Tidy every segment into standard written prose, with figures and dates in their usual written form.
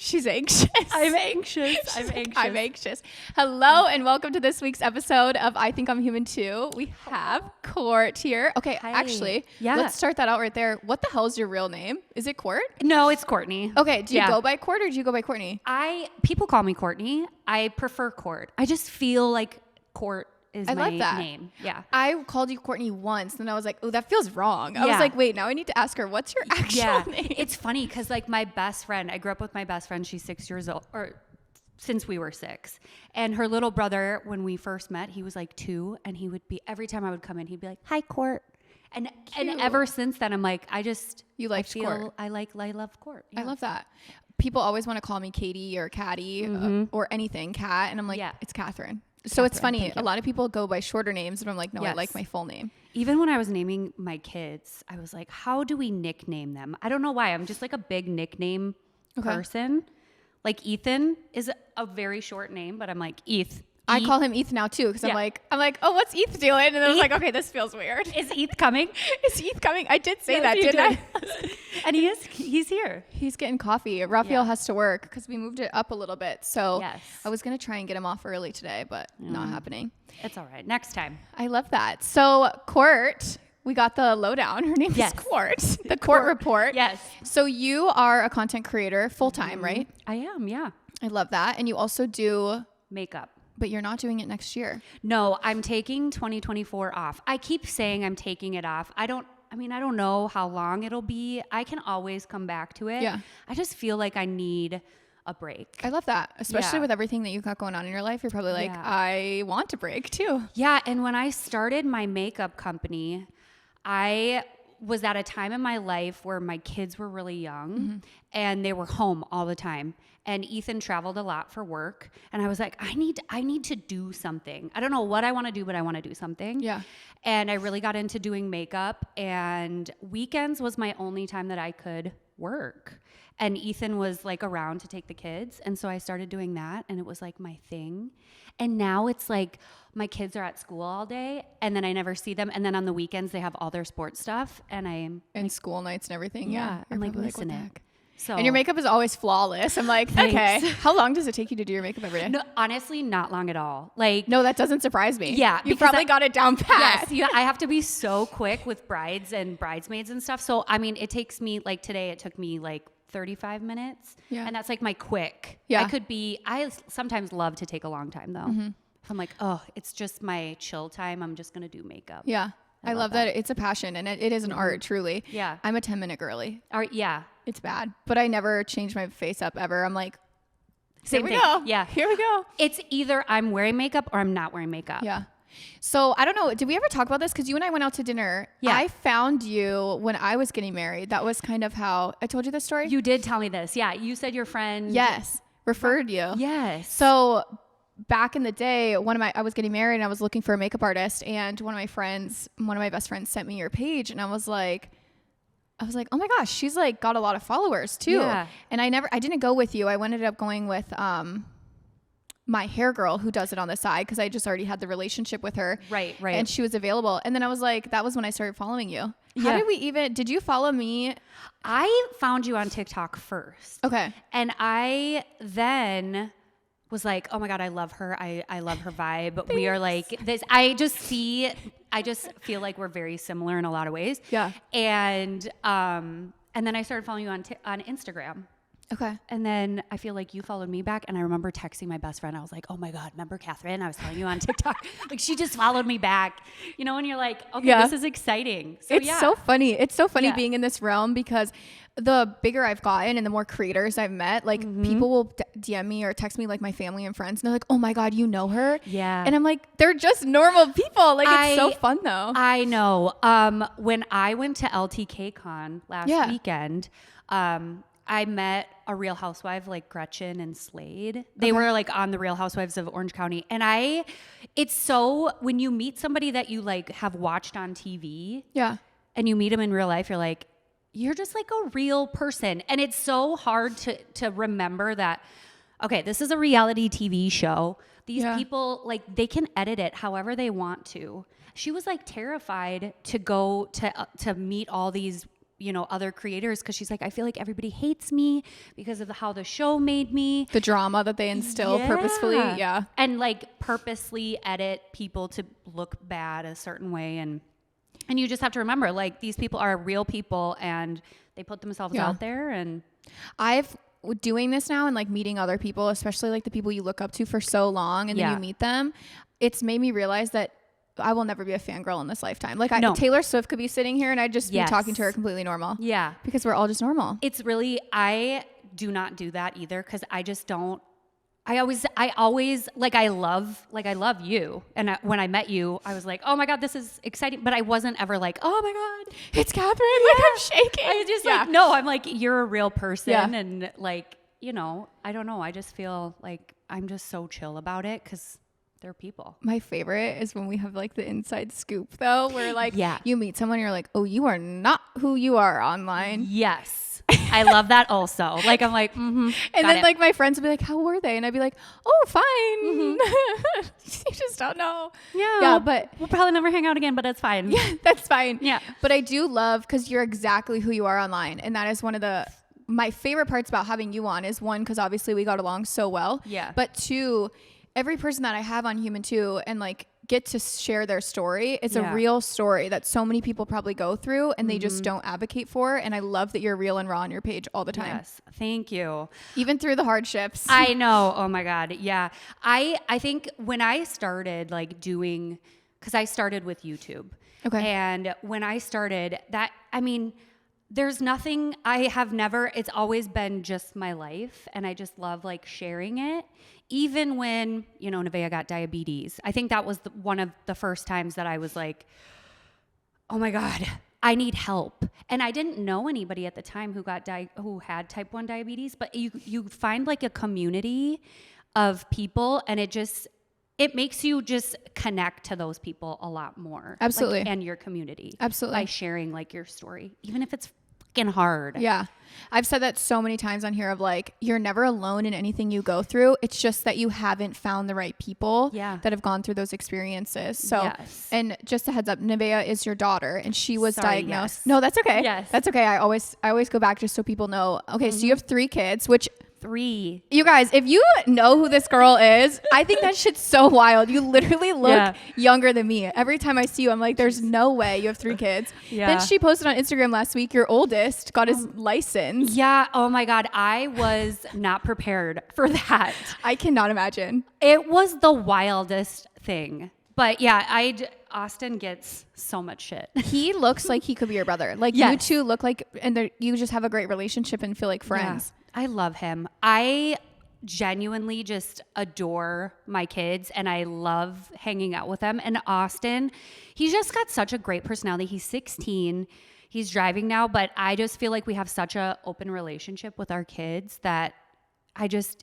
She's anxious. I'm anxious. I'm anxious. Hello and welcome to this week's episode of I Think I'm Human Too. We have Court here. Okay, Hi. Actually, let's start that out right there. What the hell is your real name? Is it Court? No, it's Courtney. Okay, do you go by Court or do you go by Courtney? People call me Courtney. I prefer Court. I just feel like Court is my name. Yeah. I called you Courtney once and I was like, oh, that feels wrong. I was like, wait, now I need to ask her, what's your actual name? It's funny because like my best friend, I grew up with my best friend. She's 6 years old, or since we were 6. And her little brother, when we first met, he was like 2, and he would be, every time I would come in, he'd be like, hi, Court. And ever since then, I'm like, Court. I love Court. Yeah. I love that. People always want to call me Katie or Caddy or anything, Kat. And I'm like, it's Catherine. So it's funny. A lot of people go by shorter names, and I'm like, no, I like my full name. Even when I was naming my kids, I was like, how do we nickname them? I don't know why. I'm just like a big nickname person. Like Ethan is a very short name, but I'm like, Eth. I call him Eth now too, because I'm like, oh, what's Eth doing? And then I was like, okay, this feels weird. Is Eth coming? Is Eth coming? I did say that, didn't I? And he's here. He's getting coffee. Raphael has to work because we moved it up a little bit. So I was going to try and get him off early today, but not happening. It's all right. Next time. I love that. So Court, we got the lowdown. Her name is Court. The TheCortReport. Yes. So you are a content creator full-time, right? I am, yeah. I love that. And you also do makeup. But you're not doing it next year. No, I'm taking 2024 off. I keep saying I'm taking it off. I don't know how long it'll be. I can always come back to it. Yeah. I just feel like I need a break. I love that. Especially with everything that you've got going on in your life. You're probably like, I want a break too. Yeah. And when I started my makeup company, I was at a time in my life where my kids were really young and they were home all the time. And Ethan traveled a lot for work. And I was like, I need to do something. I don't know what I want to do, but I want to do something. Yeah. And I really got into doing makeup, and weekends was my only time that I could work. And Ethan was like around to take the kids. And so I started doing that, and it was like my thing. And now it's like my kids are at school all day, and then I never see them. And then on the weekends they have all their sports stuff, and and school nights and everything. Yeah. I'm like missing it. So, and your makeup is always flawless. I'm like, okay. How long does it take you to do your makeup every day? No, honestly, not long at all. Like, no, that doesn't surprise me. Yeah, you probably got it down pat. Yes, I have to be so quick with brides and bridesmaids and stuff. So I mean, it takes me like today. It took me like 35 minutes. Yeah, and that's like my quick. Yeah, I sometimes love to take a long time though. If I'm like, oh, it's just my chill time, I'm just gonna do makeup. Yeah. I love that. It's a passion, and it is an art, truly. Yeah. I'm a 10-minute girly. Art, yeah. It's bad, but I never change my face up ever. I'm like, here we go. Yeah. Here we go. It's either I'm wearing makeup or I'm not wearing makeup. Yeah. So I don't know. Did we ever talk about this? Because you and I went out to dinner. Yeah. I found you when I was getting married. That was kind of how I told you this story. You did tell me this. Yeah. You said your friend. Yes. Referred you. Yes. So back in the day, I was getting married and I was looking for a makeup artist, and one of my best friends sent me your page, and I was like, oh my gosh, she's like got a lot of followers too. Yeah. And I didn't go with you. I ended up going with my hair girl who does it on the side, because I just already had the relationship with her. Right. And she was available. And then I was like, that was when I started following you. How did you follow me? I found you on TikTok first. Okay. And I then was like, oh my God, I love her. I love her vibe. Thanks. We are like this. I just feel like we're very similar in a lot of ways. Yeah. And then I started following you on Instagram. Okay. And then I feel like you followed me back, and I remember texting my best friend. I was like, oh my God, remember Catherine? I was telling you on TikTok. Like, she just followed me back, and you're like, okay, this is exciting. So it's so funny. It's so funny being in this realm, because the bigger I've gotten and the more creators I've met, like people will DM me or text me, like my family and friends, and they're like, oh my God, you know her? Yeah. And I'm like, they're just normal people. Like, it's so fun though. I know. When I went to LTKCon last weekend, I met a Real Housewife like Gretchen and Slade. They were like on the Real Housewives of Orange County. And it's so, when you meet somebody that you like have watched on TV and you meet them in real life, you're like, you're just like a real person. And it's so hard to remember that, okay, this is a reality TV show. These people, like, they can edit it however they want to. She was like terrified to go to meet all these other creators, because she's like, I feel like everybody hates me because of how the show made me. The drama that they instill purposefully. Yeah. And like purposely edit people to look bad a certain way. And you just have to remember, like, these people are real people and they put themselves out there. And I've doing this now and like meeting other people, especially like the people you look up to for so long, and then you meet them. It's made me realize that I will never be a fangirl in this lifetime. Like Taylor Swift could be sitting here and I'd just be talking to her completely normal. Yeah. Because we're all just normal. It's really, I do not do that either, because I just don't. I always like, I love you. And when I met you, I was like, oh my God, this is exciting. But I wasn't ever like, oh my God, it's Catherine. Like, I'm shaking. I just like, no, I'm like, you're a real person. And like, I don't know. I just feel like I'm just so chill about it because they're people. My favorite is when we have like the inside scoop though, where like you meet someone, you're like, oh, you are not who you are online. Yes. I love that also. Like, I'm like, and then like my friends would be like, how were they? And I'd be like, oh, fine. You just don't know. Yeah. But we'll probably never hang out again, but it's fine. Yeah, that's fine. Yeah. But I do love, because you're exactly who you are online. And that is one of my favorite parts about having you on is, one, because obviously we got along so well. Yeah. But two, every person that I have on Human Too and like get to share their story, it's a real story that so many people probably go through and they just don't advocate for. And I love that you're real and raw on your page all the time. Yes. Thank you. Even through the hardships. I know. Oh my God. Yeah. I think when I started like doing, because I started with YouTube. Okay. And when I started that, I mean, there's nothing it's always been just my life. And I just love like sharing it. Even when, Nevaeh got diabetes, I think that was one of the first times that I was like, oh my God, I need help. And I didn't know anybody at the time who had type 1 diabetes, but you find like a community of people, and it makes you just connect to those people a lot more. Absolutely. Like, and your community. Absolutely. By sharing like your story, even if it's fucking hard. Yeah. I've said that so many times on here of like, you're never alone in anything you go through. It's just that you haven't found the right people that have gone through those experiences. So, and just a heads up, Nevaeh is your daughter and she was diagnosed. Yes. No, that's okay. Yes. That's okay. I always go back just so people know. Okay. So you have 3 kids, which 3. You guys, if you know who this girl is, I think that shit's so wild. You literally look younger than me. Every time I see you, I'm like, there's no way you have 3 kids. Yeah. Then she posted on Instagram last week, your oldest got his license. Yeah. Oh my God. I was not prepared for that. I cannot imagine. It was the wildest thing. But yeah, Austin gets so much shit. He looks like he could be your brother. Like you two look like, and you just have a great relationship and feel like friends. Yeah. I love him. I genuinely just adore my kids and I love hanging out with them. And Austin, he's just got such a great personality. He's 16. He's driving now, but I just feel like we have such an open relationship with our kids that I just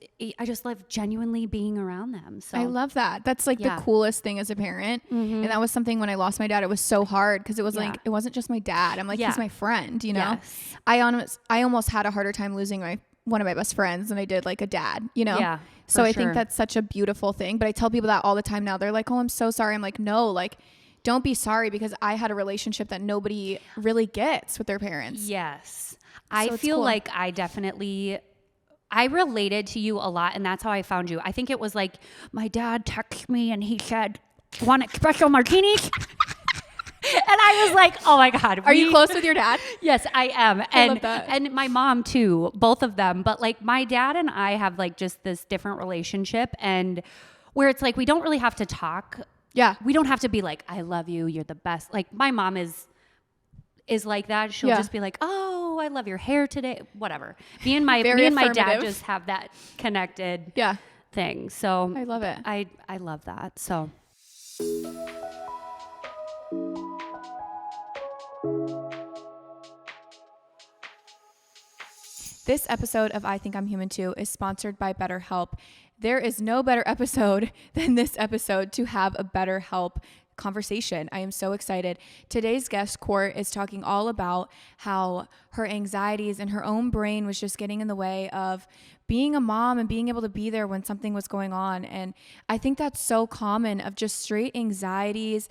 love genuinely being around them. So I love that. That's like the coolest thing as a parent. Mm-hmm. And that was something when I lost my dad, it was so hard because it was like, it wasn't just my dad. I'm like, he's my friend, you know? Yes. I almost had a harder time losing one of my best friends than I did like a dad, you know? Yeah. So I think that's such a beautiful thing. But I tell people that all the time now. They're like, oh, I'm so sorry. I'm like, no, like, don't be sorry, because I had a relationship that nobody really gets with their parents. Yes. I feel like I related to you a lot, and that's how I found you. I think it was like my dad texted me and he said, want espresso martinis? And I was like, oh my God. Are you close with your dad? Yes, I am. I love that. And my mom too, both of them. But like my dad and I have like just this different relationship, and where it's like we don't really have to talk. Yeah. We don't have to be like, I love you, you're the best. Like my mom is like that. She'll just be like, oh, I love your hair today. Whatever. Me and my dad just have that connected thing. So I love it. I love that. So this episode of I Think I'm Human Too is sponsored by BetterHelp. There is no better episode than this episode to have a BetterHelp conversation. I am so excited. Today's guest, Court, is talking all about how her anxieties and her own brain was just getting in the way of being a mom and being able to be there when something was going on. And I think that's so common, of just straight anxieties,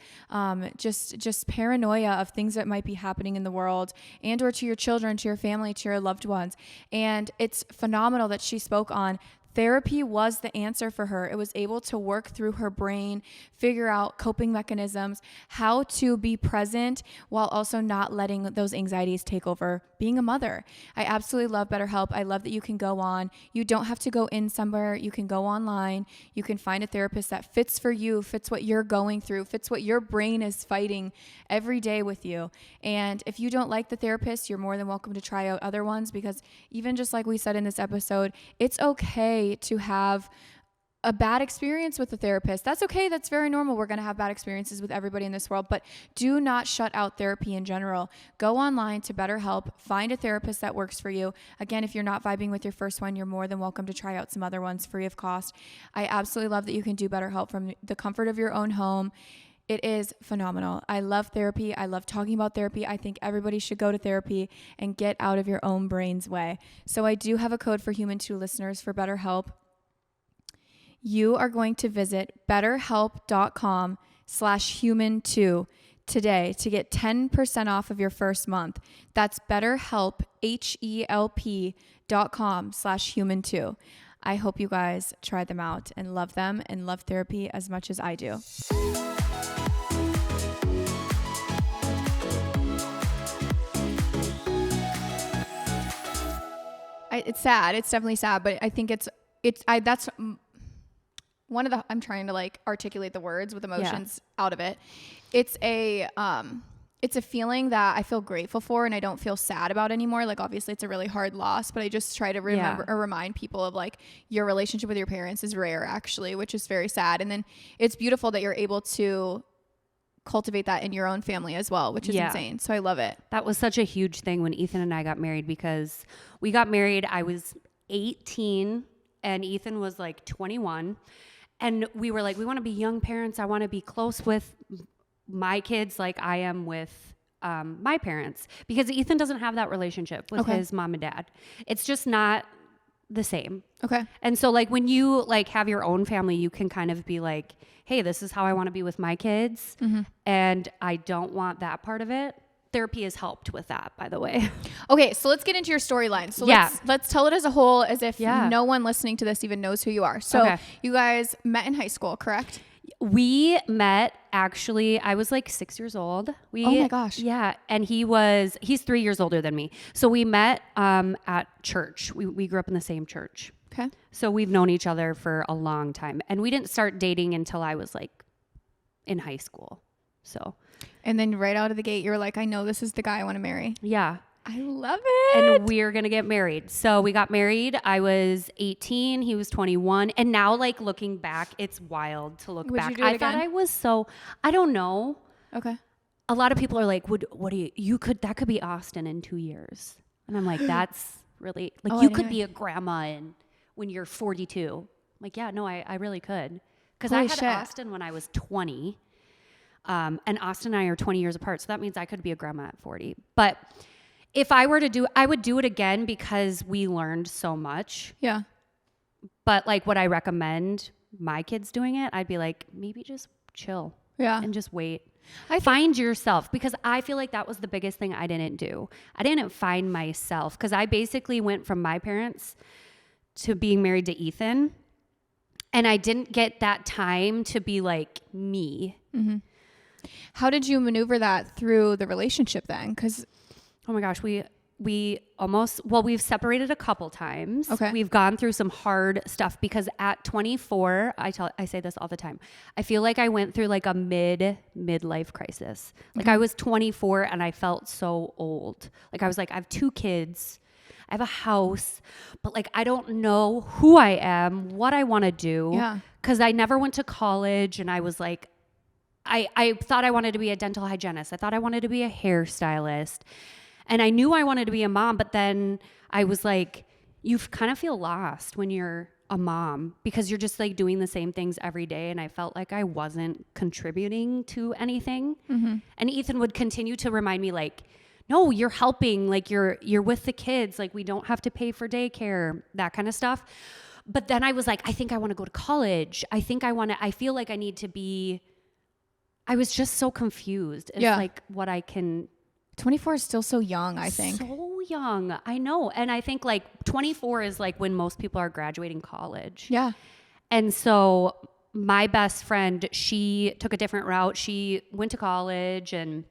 just paranoia of things that might be happening in the world, and or to your children, to your family, to your loved ones. And it's phenomenal that she spoke on therapy was the answer for her. It was able to work through her brain, figure out coping mechanisms, how to be present while also not letting those anxieties take over being a mother. I absolutely love BetterHelp. I love that you can go on. You don't have to go in somewhere. You can go online. You can find a therapist that fits for you, fits what you're going through, fits what your brain is fighting every day with you. And if you don't like the therapist, you're more than welcome to try out other ones, because even just like we said in this episode, it's okay to have a bad experience with a therapist. That's okay. That's very normal. We're going to have bad experiences with everybody in this world, but do not shut out therapy in general. Go online to BetterHelp, find a therapist that works for you. Again, if you're not vibing with your first one, you're more than welcome to try out some other ones free of cost. I absolutely love that you can do BetterHelp from the comfort of your own home. It is phenomenal. I love therapy. I love talking about therapy. I think everybody should go to therapy and get out of your own brain's way. So I do have a code for Human2 listeners for BetterHelp. You are going to visit betterhelp.com/human2 today to get 10% off of your first month. That's BetterHelp, HELP.com/human2. I hope you guys try them out and love them and love therapy as much as I do. It's sad. It's definitely sad, but I think that's one of the, I'm trying to like articulate the words with emotions out of it. It's a feeling that I feel grateful for and I don't feel sad about anymore. Like obviously it's a really hard loss, but I just try to remember or remind people of like your relationship with your parents is rare actually, which is very sad. And then it's beautiful that you're able to cultivate that in your own family as well, which is insane. So I love it. That was such a huge thing when Ethan and I got married, because we got married, I was 18 and Ethan was like 21. And we were like, we want to be young parents. I want to be close with my kids like I am with my parents, because Ethan doesn't have that relationship with his mom and dad. It's just not the same. Okay. And so like when you like have your own family, you can kind of be like, hey, this is how I want to be with my kids. Mm-hmm. And I don't want that part of it. Therapy has helped with that, by the way. Okay, so let's get into your storyline. So let's tell it as a whole, as if no one listening to this even knows who you are. So you guys met in high school, correct? We met, actually, I was like 6 years old. Oh my gosh. Yeah. And he's 3 years older than me. So we met at church. We grew up in the same church. Okay. So we've known each other for a long time. And we didn't start dating until I was like in high school. So. And then right out of the gate, you were like, I know this is the guy I want to marry. Yeah. I love it. And we're going to get married. So we got married. I was 18. He was 21. And now like looking back, it's wild to look back. I thought I was I don't know. Okay. A lot of people are like, that could be Austin in 2 years. And I'm like, that's really, like you could be a grandma when you're 42. I'm like, yeah, no, I really could. Because I had Austin when I was 20. And Austin and I are 20 years apart. So that means I could be a grandma at 40. But if I were to I would do it again because we learned so much. Yeah. But like, would I recommend my kids doing it? I'd be like, maybe just chill. Yeah. And just wait. Find yourself, because I feel like that was the biggest thing I didn't do. I didn't find myself, because I basically went from my parents to being married to Ethan. And I didn't get that time to be like me. Mm-hmm. How did you maneuver that through the relationship then? Because oh my gosh, we've separated a couple times. Okay. We've gone through some hard stuff, because at 24, I say this all the time, I feel like I went through like a midlife crisis. Like I was 24 and I felt so old. Like I was like, I have 2 kids, I have a house, but like I don't know who I am, what I want to do. Yeah. Because I never went to college, and I was like, I thought I wanted to be a dental hygienist. I thought I wanted to be a hairstylist. And I knew I wanted to be a mom, but then I was like, you kind of feel lost when you're a mom, because you're just like doing the same things every day. And I felt like I wasn't contributing to anything. Mm-hmm. And Ethan would continue to remind me like, no, you're helping, like you're with the kids, like we don't have to pay for daycare, that kind of stuff. But then I was like, I think I want to go to college. I feel like I need to be, I was just so confused. It's like what I can. 24 is still so young, I think. So young. I know. And I think like 24 is like when most people are graduating college. Yeah. And so my best friend, she took a different route. She went to college, and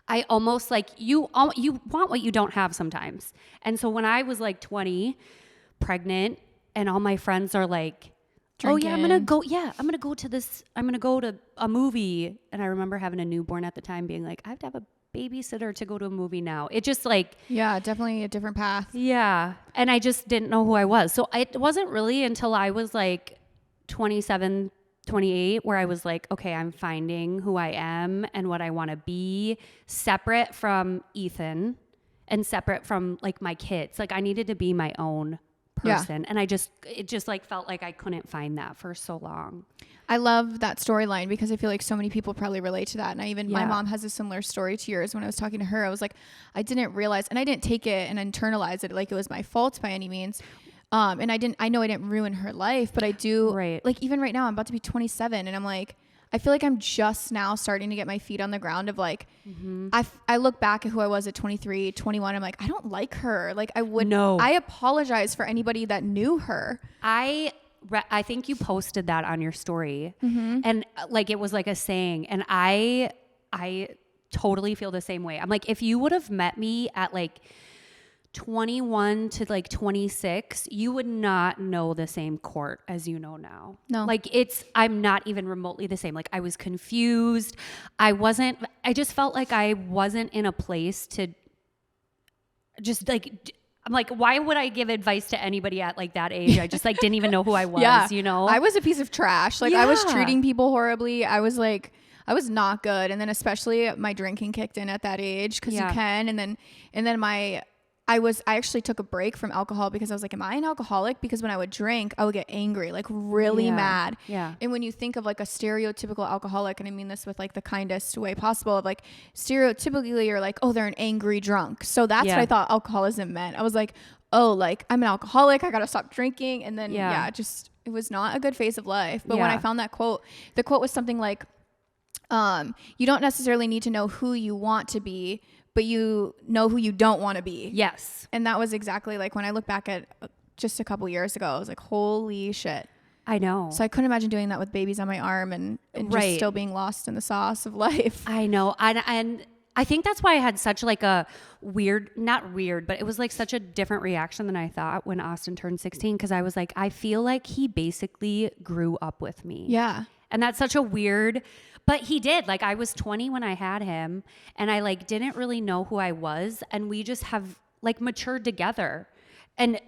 I almost like, you want what you don't have sometimes. And so when I was like 20, pregnant, and all my friends are like, drinking. Oh yeah, I'm going to go to a movie. And I remember having a newborn at the time being like, I have to have a babysitter to go to a movie now. It just like, yeah, definitely a different path. Yeah. And I just didn't know who I was. So it wasn't really until I was like 27, 28 where I was like, okay, I'm finding who I am and what I want to be, separate from Ethan and separate from like my kids. Like I needed to be my own person. And it just like felt like I couldn't find that for so long. I love that storyline because I feel like so many people probably relate to that. And my mom has a similar story to yours. When I was talking to her, I was like, I didn't realize, and I didn't take it and internalize it like it was my fault by any means. And I know I didn't ruin her life, but I do, like even right now I'm about to be 27 and I'm like, I feel like I'm just now starting to get my feet on the ground of like, I look back at who I was at 23, 21. I'm like, I don't like her. Like I apologize for anybody that knew her. I think you posted that on your story and like, it was like a saying. And I totally feel the same way. I'm like, if you would have met me at like 21 to like 26, you would not know the same Court as you know now. No. Like I'm not even remotely the same. Like I was confused. I just felt like I wasn't in a place to just like, I'm like, why would I give advice to anybody at like that age? I just like didn't even know who I was, you know? I was a piece of trash. Like I was treating people horribly. I was not good. And then especially my drinking kicked in at that age because you can. And then I actually took a break from alcohol because I was like, am I an alcoholic? Because when I would drink, I would get angry, like really mad. Yeah. And when you think of like a stereotypical alcoholic, and I mean this with like the kindest way possible, of like stereotypically you're like, oh, they're an angry drunk. So that's what I thought alcoholism meant. I was like, oh, like I'm an alcoholic. I got to stop drinking. And then it was not a good phase of life. But when I found that quote, the quote was something like, you don't necessarily need to know who you want to be, but you know who you don't want to be. Yes. And that was exactly like when I look back at just a couple years ago, I was like, holy shit. I know. So I couldn't imagine doing that with babies on my arm and just still being lost in the sauce of life. I know. And I think that's why I had such like a not weird, but it was like such a different reaction than I thought when Austin turned 16. Cause I was like, I feel like he basically grew up with me. Yeah. And that's such a weird, but he did. Like I was 20 when I had him and I like didn't really know who I was. And we just have like matured together. And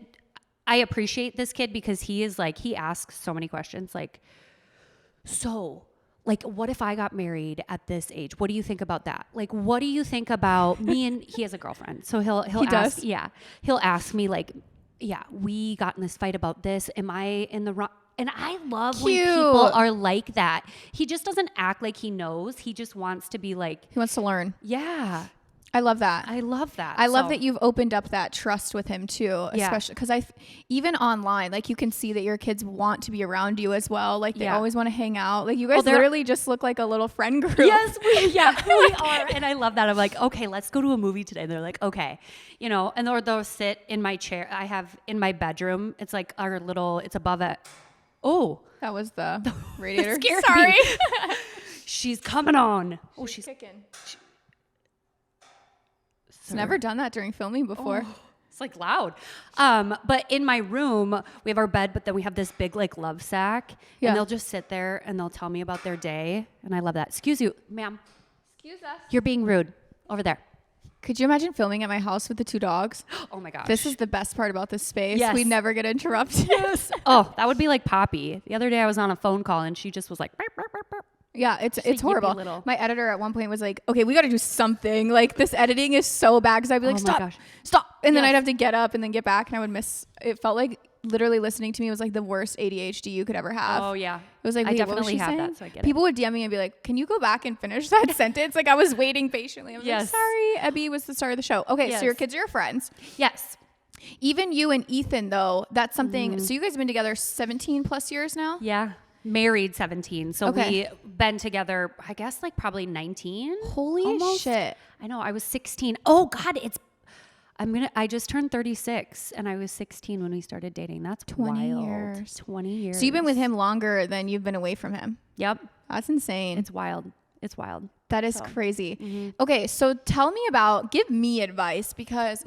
I appreciate this kid because he is like, he asks so many questions like, so like, what if I got married at this age? What do you think about that? Like, what do you think about me? And he has a girlfriend. So he'll ask, he'll ask me like, we got in this fight about this. Am I in the wrong? And I love when people are like that. He just doesn't act like he knows. He just wants to be like... He wants to learn. Yeah. I love that. I love that. I love that you've opened up that trust with him too, especially because even online, like you can see that your kids want to be around you as well. Like they always want to hang out. Like you guys literally just look like a little friend group. Yes, we are. And I love that. I'm like, okay, let's go to a movie today. And they're like, okay, you know, and they'll sit in my chair. I have in my bedroom. It's like it's above it. Oh, that was the radiator. Sorry. She's coming on. Oh, she's kicking. It's never done that during filming before. Oh, it's like loud. But in my room, we have our bed, but then we have this big like love sack and they'll just sit there and they'll tell me about their day. And I love that. Excuse you, ma'am. Excuse us. You're being rude over there. Could you imagine filming at my house with the 2 dogs? Oh my gosh. This is the best part about this space. Yes. We never get interrupted. Yes. Oh, that would be like Poppy. The other day I was on a phone call and she just was like, burp, burp, burp, burp. Yeah, it's horrible. My editor at one point was like, okay, we got to do something. Like this editing is so bad. Cause I'd be like, stop. And then I'd have to get up and then get back and I would miss, it felt like literally listening to me was like the worst ADHD you could ever have. Oh yeah. It was like, I wait, definitely have that, so I get it. People would DM me and be like, can you go back and finish that sentence? Like I was waiting patiently. I was like, sorry, Abby was the star of the show. Okay. So your kids are your friends. Yes. Even you and Ethan though, that's something. So you guys have been together 17 plus years now? Yeah. Married 17. So we've been together, I guess like probably 19. Holy almost. shit. I know. I was 16. Oh God. I just turned 36 and I was 16 when we started dating. That's 20 wild. years. 20 years. So you've been with him longer than you've been away from him. Yep. That's insane. It's wild. It's wild. That is crazy. Okay. So give me advice because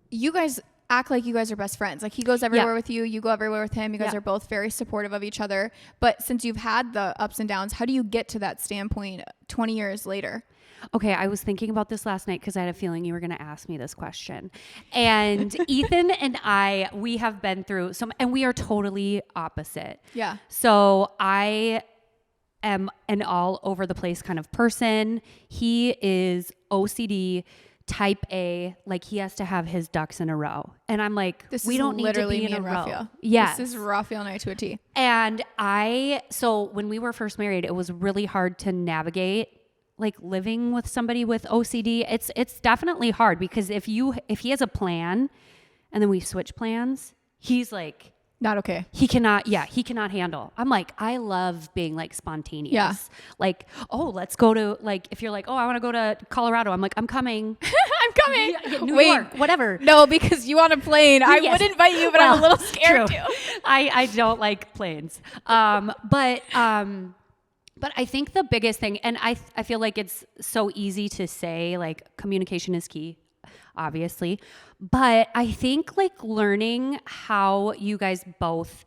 you guys act like you guys are best friends. Like he goes everywhere with you. You go everywhere with him. You guys are both very supportive of each other. But since you've had the ups and downs, how do you get to that standpoint 20 years later? Okay, I was thinking about this last night because I had a feeling you were going to ask me this question. And Ethan and we have been through and we are totally opposite. Yeah. So I am an all over the place kind of person. He is OCD type A, like he has to have his ducks in a row. And I'm like, we don't need to be in a row. Yes. This is Raphael and I to a T. And so when we were first married, it was really hard to navigate like living with somebody with OCD. It's definitely hard because if he has a plan and then we switch plans, he's like, not okay. He cannot handle. I'm like, I love being like spontaneous. Yeah. Like, oh, let's go to like, if you're like, oh, I want to go to Colorado. I'm like, I'm coming. I'm coming. New York, whatever. No, because you on a plane. I would invite you, but I'm a little scared too. I don't like planes. But I think the biggest thing, and I feel like it's so easy to say, like communication is key, obviously. But I think like learning how you guys both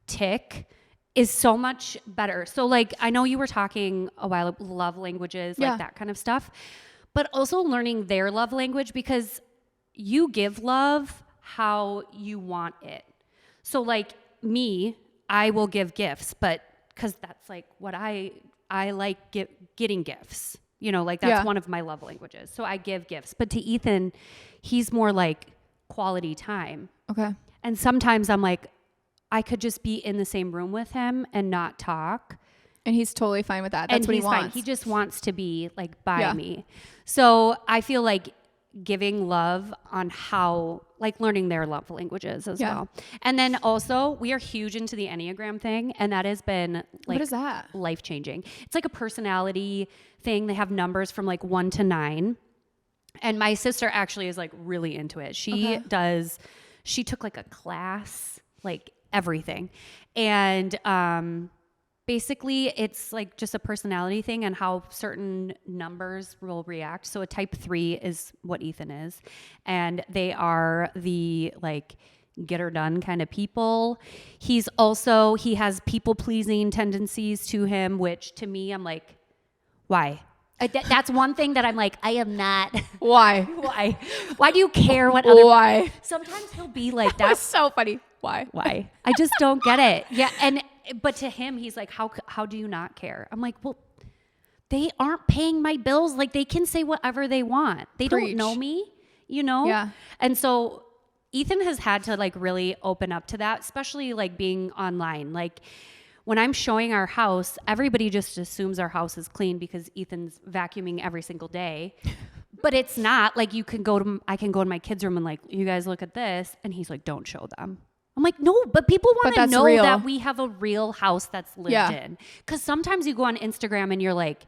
tick is so much better. So like, I know you were talking a while about love languages, like that kind of stuff, but also learning their love language because you give love how you want it. So like me, I will give gifts, but because that's like what I like getting gifts. You know, like that's one of my love languages. So I give gifts. But to Ethan, he's more like quality time. Okay. And sometimes I'm like, I could just be in the same room with him and not talk. And he's totally fine with that. That's what he wants. Fine. He just wants to be like by me. So I feel like giving love on how, like learning their love languages as well. And then also we are huge into the Enneagram thing. And that has been like, what is that? Life-changing. It's like a personality thing. They have numbers from like 1 to 9. And my sister actually is like really into it. She took like a class, like everything. And, basically, it's like just a personality thing and how certain numbers will react. So a type 3 is what Ethan is. And they are the like get her done kind of people. He has people pleasing tendencies to him, which to me, I'm like, why? That's one thing that I'm like, I am not. Why? Why? Why do you care what other? Why? Sometimes he'll be like, that's so funny. Why? I just don't get it. Yeah. But to him, he's like, how do you not care? I'm like, well, they aren't paying my bills. Like they can say whatever they want. They don't know me, you know? Yeah. And so Ethan has had to like really open up to that, especially like being online. Like when I'm showing our house, everybody just assumes our house is clean because Ethan's vacuuming every single day. But it's not. Like I can go to my kids' room and like, you guys look at this. And he's like, don't show them. I'm like, no, but people want to know that we have a real house that's lived in. Because sometimes you go on Instagram and you're like,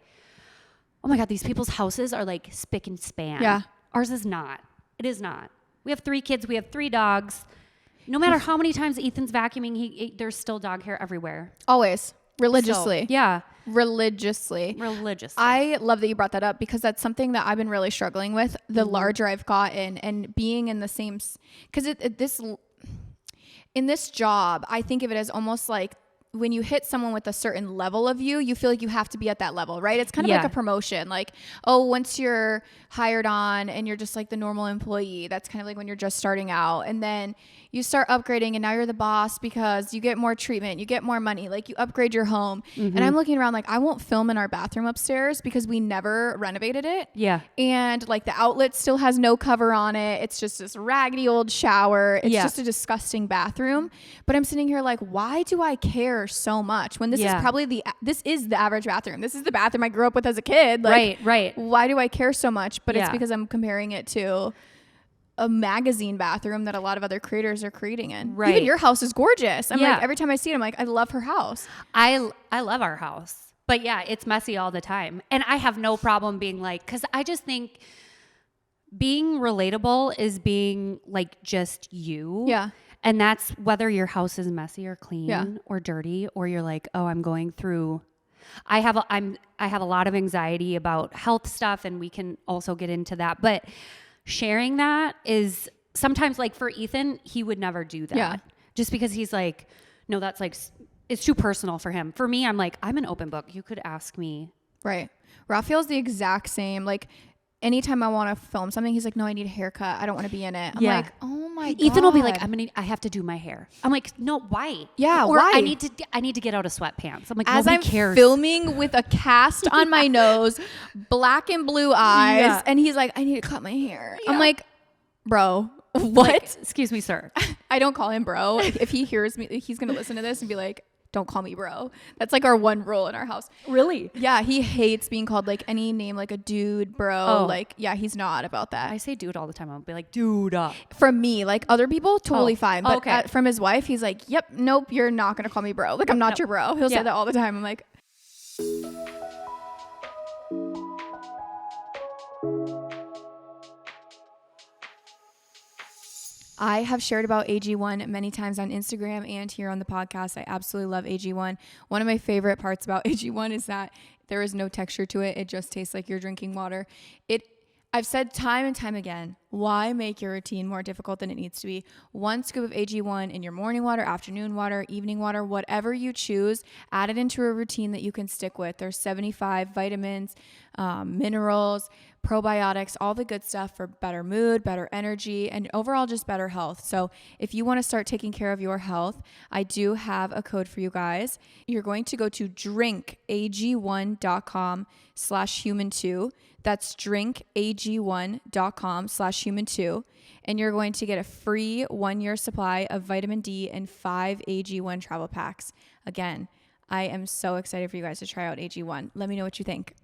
oh my God, these people's houses are like spick and span. Yeah. Ours is not. It is not. We have 3 kids. We have 3 dogs. No matter how many times Ethan's vacuuming, there's still dog hair everywhere. Always. Religiously. So, yeah. Religiously. I love that you brought that up because that's something that I've been really struggling with the larger I've gotten and being in the same, because in this job, I think of it as almost like when you hit someone with a certain level of you feel like you have to be at that level, right? It's kind of like a promotion. Like, oh, once you're hired on and you're just like the normal employee, that's kind of like when you're just starting out. And then you start upgrading and now you're the boss because you get more treatment, you get more money, like you upgrade your home. And I'm looking around like, I won't film in our bathroom upstairs because we never renovated it. Yeah. And like the outlet still has no cover on it. It's just this raggedy old shower. It's just a disgusting bathroom. But I'm sitting here like, why do I care so much when this is probably this is the average bathroom. This is the bathroom I grew up with as a kid. Like, right. Why do I care so much? But it's because I'm comparing it to a magazine bathroom that a lot of other creators are creating in. Right. Even your house is gorgeous. I'm like, every time I see it, I'm like, I love her house. I love our house. But yeah, it's messy all the time. And I have no problem being like, because I just think being relatable is being like just you. Yeah. And that's whether your house is messy or clean or dirty, or you're like, oh, I'm going through. I have a lot of anxiety about health stuff, and we can also get into that. But sharing that is sometimes, like for Ethan, he would never do that just because he's like, no, that's like, it's too personal for him. For me, I'm like, I'm an open book. You could ask me. Right. Raphael's the exact same. Like anytime I want to film something, he's like, no, I need a haircut. I don't want to be in it. I'm like, oh my God. Ethan will be like, I have to do my hair. I'm like, no, why? Yeah. Or why? I need to get out of sweatpants. I'm like, as nobody I'm cares. Filming with a cast on my nose, black and blue eyes. And he's like, I need to cut my hair. I'm like, bro, what? Like, excuse me, sir. I don't call him bro. If he hears me, he's going to listen to this and be like, don't call me bro. That's like our one rule in our house. Really? Yeah. He hates being called like any name, like a dude, bro. Oh. Like, yeah, he's not about that. I say dude all the time. I'll be like, dude up. From me, like other people, totally fine. But from his wife, he's like, yep, nope, you're not going to call me bro. Like, I'm not your bro. He'll say that all the time. I'm like, I have shared about AG1 many times on Instagram and here on the podcast. I absolutely love AG1. One of my favorite parts about AG1 is that there is no texture to it. It just tastes like you're drinking water. I've said time and time again, why make your routine more difficult than it needs to be? One scoop of AG1 in your morning water, afternoon water, evening water, whatever you choose, add it into a routine that you can stick with. There's 75 vitamins, minerals, probiotics, all the good stuff for better mood, better energy, and overall just better health. So if you want to start taking care of your health, I do have a code for you guys. You're going to go to drinkag1.com/human2. That's drinkag1.com/human2. And you're going to get a free 1-year supply of vitamin D and 5 AG1 travel packs. Again, I am so excited for you guys to try out AG1. Let me know what you think.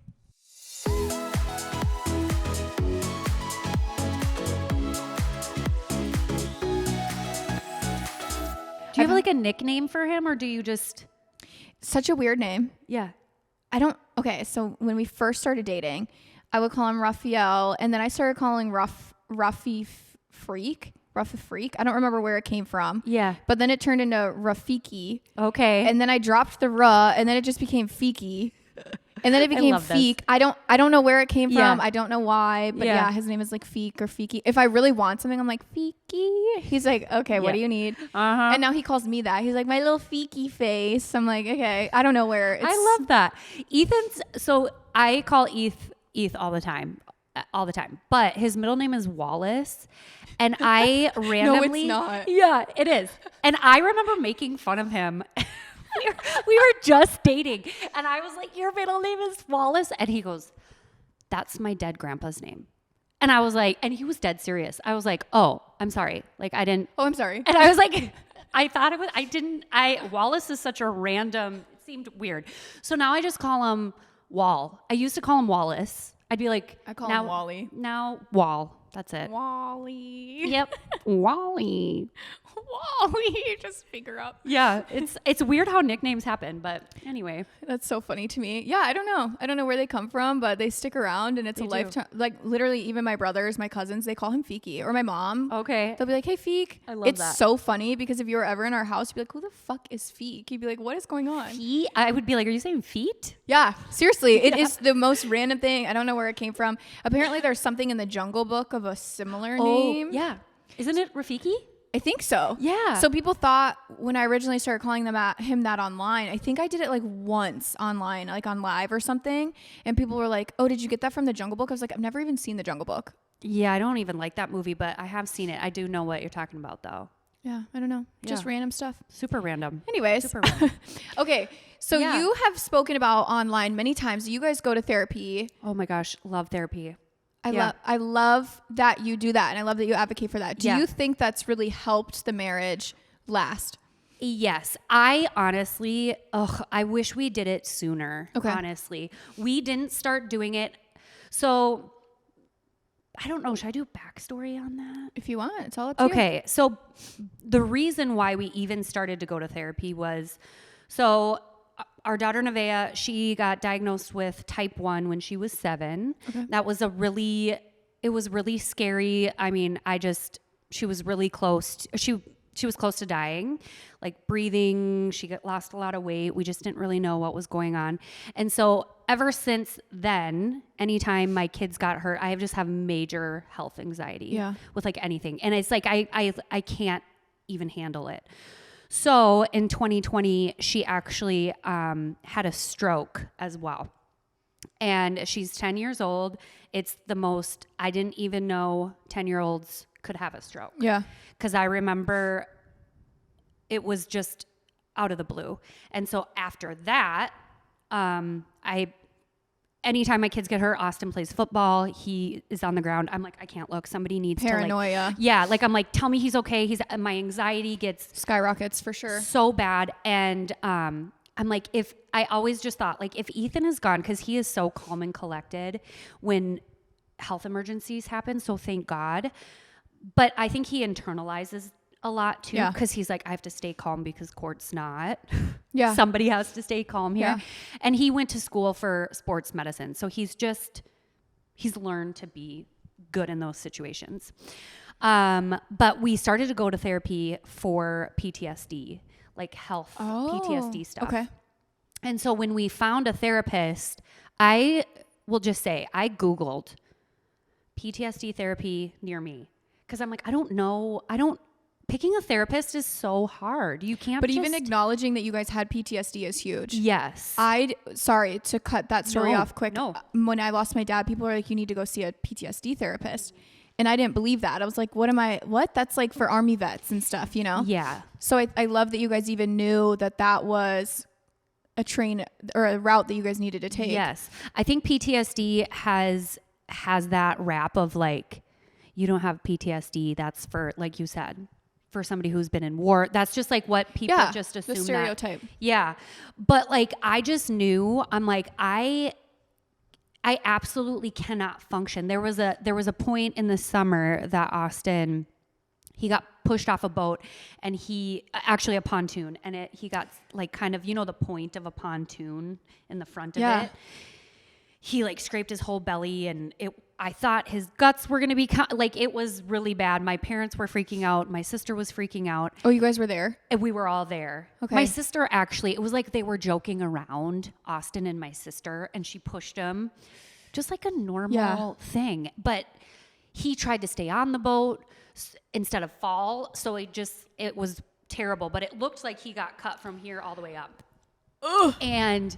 Do you have like a nickname for him, or do you just... Such a weird name. Yeah. Okay, so when we first started dating, I would call him Raphael, and then I started calling Ruffy Freak. I don't remember where it came from. Yeah. But then it turned into Rafiki. Okay. And then I dropped the Ra, and then it just became Fiki. And then it became Feek. I don't know where it came from. I don't know why, but yeah, his name is like Feek or Fiki. If I really want something, I'm like, Fiki. He's like, okay, what do you need? And now he calls me that. He's like, my little Fiki face. I'm like, okay, I don't know where it's... I love that. So I call Eth all the time, but his middle name is Wallace. And I randomly... No, it's not. Yeah, it is. And I remember making fun of him. We were just dating, and I was like, your middle name is Wallace? And he goes, that's my dead grandpa's name. And I was like, and he was dead serious. I was like, oh, I'm sorry. Like, I didn't. Oh, I'm sorry. And I was like, Wallace is such a random, it seemed weird. So now I just call him Wall. I used to call him Wallace. I'd be like, I call him Wally. Now Wall. That's it. Wally. Yep. Wally. Just figure out. Yeah. It's weird how nicknames happen, but anyway. That's so funny to me. Yeah, I don't know where they come from, but they stick around, and it's a lifetime. Like literally even my brothers, my cousins, they call him Fiki, or my mom. Okay. They'll be like, hey, Feek. I love that. It's so funny because if you were ever in our house, you'd be like, who the fuck is Feek? You'd be like, what is going on? Feet? I would be like, are you saying feet? Yeah, seriously. It is the most random thing. I don't know where it came from. Apparently there's something in the Jungle Book of a similar name. Yeah. Isn't it Rafiki? I think so. Yeah. So people thought when I originally started calling him that online, I think I did it like once online, like on live or something. And people were like, oh, did you get that from The Jungle Book? I was like, I've never even seen The Jungle Book. Yeah, I don't even like that movie, but I have seen it. I do know what you're talking about, though. Yeah, I don't know. Just random stuff. Super random. Anyways. Super random. Okay, so you have spoken about online many times. You guys go to therapy. Oh my gosh, love therapy. I love that you do that, and I love that you advocate for that. Do you think that's really helped the marriage last? Yes. I honestly, I wish we did it sooner. Okay. Honestly. We didn't start doing it. So I don't know. Should I do a backstory on that? If you want, it's all up to you. Okay. So the reason why we even started to go to therapy was, so our daughter Nevaeh, she got diagnosed with type 1 when she was 7. Okay. That was it was really scary. I mean, she was really close. She was close to dying, like breathing. She lost a lot of weight. We just didn't really know what was going on. And so ever since then, anytime my kids got hurt, I just have major health anxiety with like anything. And it's like, I can't even handle it. So in 2020, she actually had a stroke as well. And she's 10 years old. It's the most, I didn't even know 10-year-olds could have a stroke. Yeah. Because I remember it was just out of the blue. And so after that, anytime my kids get hurt, Austin plays football. He is on the ground. I'm like, I can't look. Somebody needs paranoia. Like I'm like, tell me he's okay. My anxiety gets skyrockets for sure. So bad. And I'm like, I always just thought like if Ethan is gone, because he is so calm and collected when health emergencies happen. So thank God. But I think he internalizes a lot too, because he's like, I have to stay calm because Court's not. Yeah. Somebody has to stay calm here. Yeah. And he went to school for sports medicine. So he's learned to be good in those situations. But we started to go to therapy for PTSD, like health PTSD stuff. Okay. And so when we found a therapist, I will just say, I Googled PTSD therapy near me. Because I'm like, I don't know. Picking a therapist is so hard. You can't. But even acknowledging that you guys had PTSD is huge. Yes. Sorry to cut that story off quick. No. When I lost my dad, people were like, you need to go see a PTSD therapist. And I didn't believe that. I was like, what? That's like for Army vets and stuff, you know? Yeah. So I love that you guys even knew that was a train or a route that you guys needed to take. Yes. I think PTSD has that rap of like, you don't have PTSD. That's for, like you said, for somebody who's been in war. That's just like what people just assume. The stereotype. Yeah. But like, I just knew, I'm like, I absolutely cannot function. There was a point in the summer that Austin, he got pushed off a boat and actually a pontoon, and he got like kind of, the point of a pontoon in the front of it. He like scraped his whole belly, and I thought his guts were going to be it was really bad. My parents were freaking out. My sister was freaking out. Oh, you guys were there? And we were all there. Okay. My sister actually, it was like they were joking around, Austin and my sister, and she pushed him just like a normal thing. But he tried to stay on the boat instead of fall. So it was terrible, but it looked like he got cut from here all the way up. Ugh. And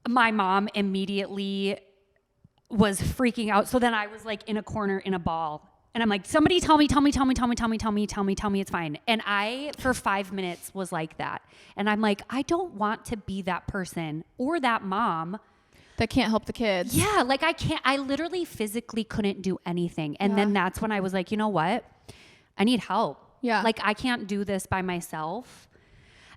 my mom immediately was freaking out. So then I was like in a corner in a ball, and I'm like, somebody tell me it's fine. And I, for 5 minutes, was like that. And I'm like, I don't want to be that person or that mom that can't help the kids. Yeah. Like I literally physically couldn't do anything. And then that's when I was like, you know what? I need help. Yeah. Like I can't do this by myself.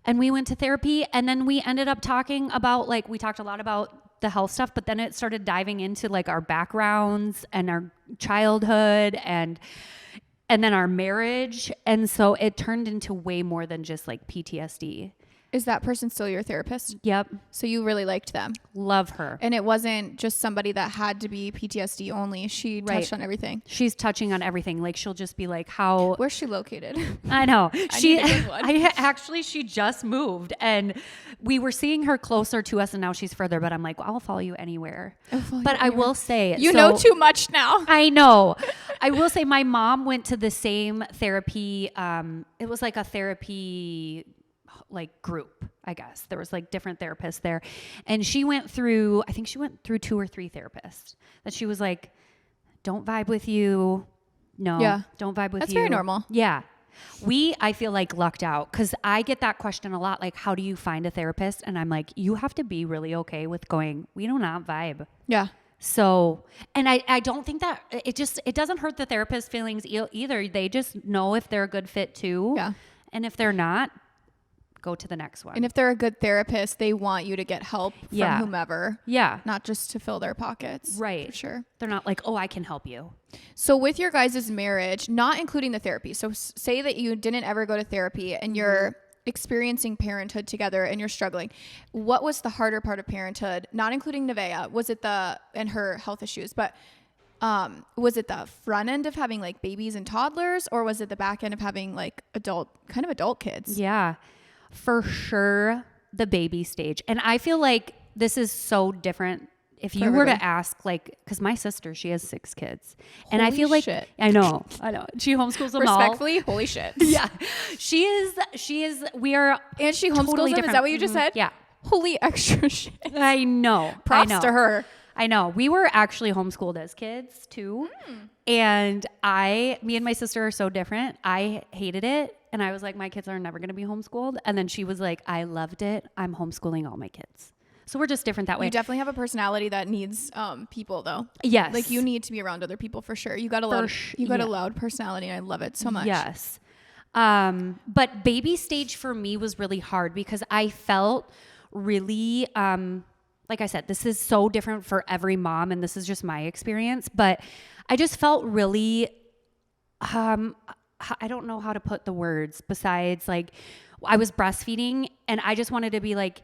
And we went to therapy, and then we ended up talking about, like, we talked a lot about the health stuff, but then it started diving into like our backgrounds and our childhood and then our marriage. And so it turned into way more than just like PTSD. Is that person still your therapist? Yep. So you really liked them. Love her. And it wasn't just somebody that had to be PTSD only. She touched on everything. She's touching on everything. Like she'll just be like, how... Where's she located? I know. She just moved and we were seeing her closer to us and now she's further, but I'm like, well, I'll follow you anywhere. I will say... You know too much now. I know. I will say my mom went to the same therapy. It was like a therapy... like group, I guess. There was like different therapists there. And she went through, I think she went through 2 or 3 therapists that she was like, don't vibe with you. No, don't vibe with you. That's very normal. Yeah. I feel like lucked out because I get that question a lot. Like, how do you find a therapist? And I'm like, you have to be really okay with going, we do not vibe. Yeah. So, and I don't think that it doesn't hurt the therapist's feelings either. They just know if they're a good fit too. Yeah. And if they're not, go to the next one. And if they're a good therapist, they want you to get help from whomever. Yeah. Not just to fill their pockets. Right. For sure. They're not like, oh, I can help you. So with your guys' marriage, not including the therapy. So say that you didn't ever go to therapy and you're experiencing parenthood together and you're struggling. What was the harder part of parenthood? Not including Nevaeh. Was it and her health issues, but was it the front end of having like babies and toddlers, or was it the back end of having like adult kids? Yeah. For sure, the baby stage. And I feel like this is so different. If you were to ask, like, because my sister, she has 6 kids. And I feel like, shit. I know. She homeschools them all. Respectfully, holy shit. Yeah. She is, we are. And she homeschools totally them? Is that what you just said? Yeah. Holy extra shit. I know. Props to her. I know. We were actually homeschooled as kids too. And me and my sister are so different. I hated it. And I was like, my kids are never going to be homeschooled. And then she was like, I loved it. I'm homeschooling all my kids. So we're just different that way. You definitely have a personality that needs people though. Yes. Like you need to be around other people for sure. You got a loud personality and I love it so much. Yes. But baby stage for me was really hard because I felt really, like I said, this is so different for every mom and this is just my experience, but I just felt really, I don't know how to put the words besides like I was breastfeeding and I just wanted to be like,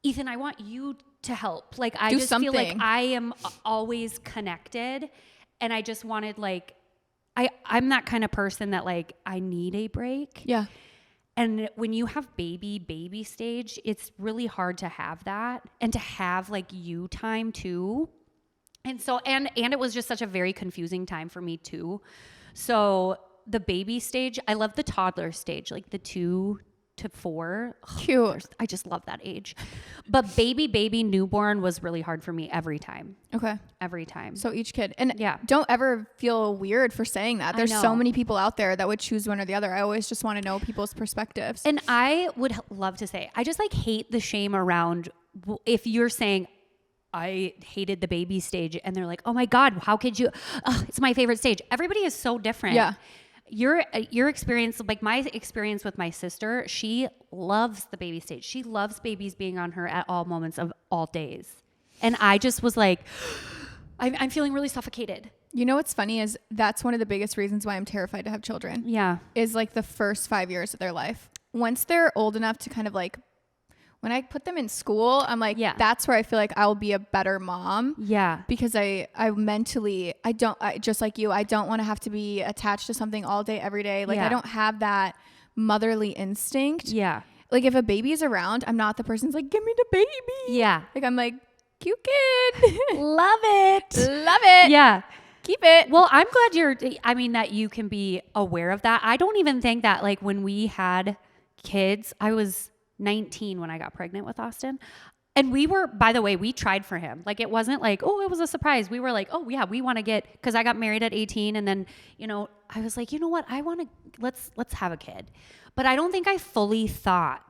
Ethan, I want you to help. Like I just feel like I am always connected and I just wanted like, I'm that kind of person that like I need a break. Yeah. And when you have baby stage, it's really hard to have that and to have like you time too. And so, and it was just such a very confusing time for me too. So the baby stage, I love the toddler stage, like the 2 to 4. Cute. I just love that age. But baby, newborn was really hard for me every time. Okay. Every time. So each kid. And don't ever feel weird for saying that. There's so many people out there that would choose one or the other. I always just want to know people's perspectives. And I would love to say, I just like hate the shame around if you're saying, I hated the baby stage and they're like, oh my God, how could you? Oh, it's my favorite stage. Everybody is so different. Yeah. Your experience, like my experience with my sister, she loves the baby stage. She loves babies being on her at all moments of all days. And I just was like, I'm feeling really suffocated. You know what's funny is that's one of the biggest reasons why I'm terrified to have children. Yeah. Is like the first 5 years of their life. Once they're old enough to kind of like, when I put them in school, I'm like, that's where I feel like I'll be a better mom. Yeah. Because I mentally, just like you, I don't want to have to be attached to something all day, every day. Like I don't have that motherly instinct. Yeah. Like if a baby's around, I'm not the person's like, give me the baby. Yeah. Like I'm like, cute kid. Love it. Love it. Yeah. Keep it. Well, I'm glad that you can be aware of that. I don't even think that like when we had kids, I was 19 when I got pregnant with Austin. And we were, by the way, we tried for him. Like it wasn't like, oh, it was a surprise. We were like, oh yeah, we want to get, because I got married at 18 and then, I was like, you know what? I want to, let's have a kid. But I don't think I fully thought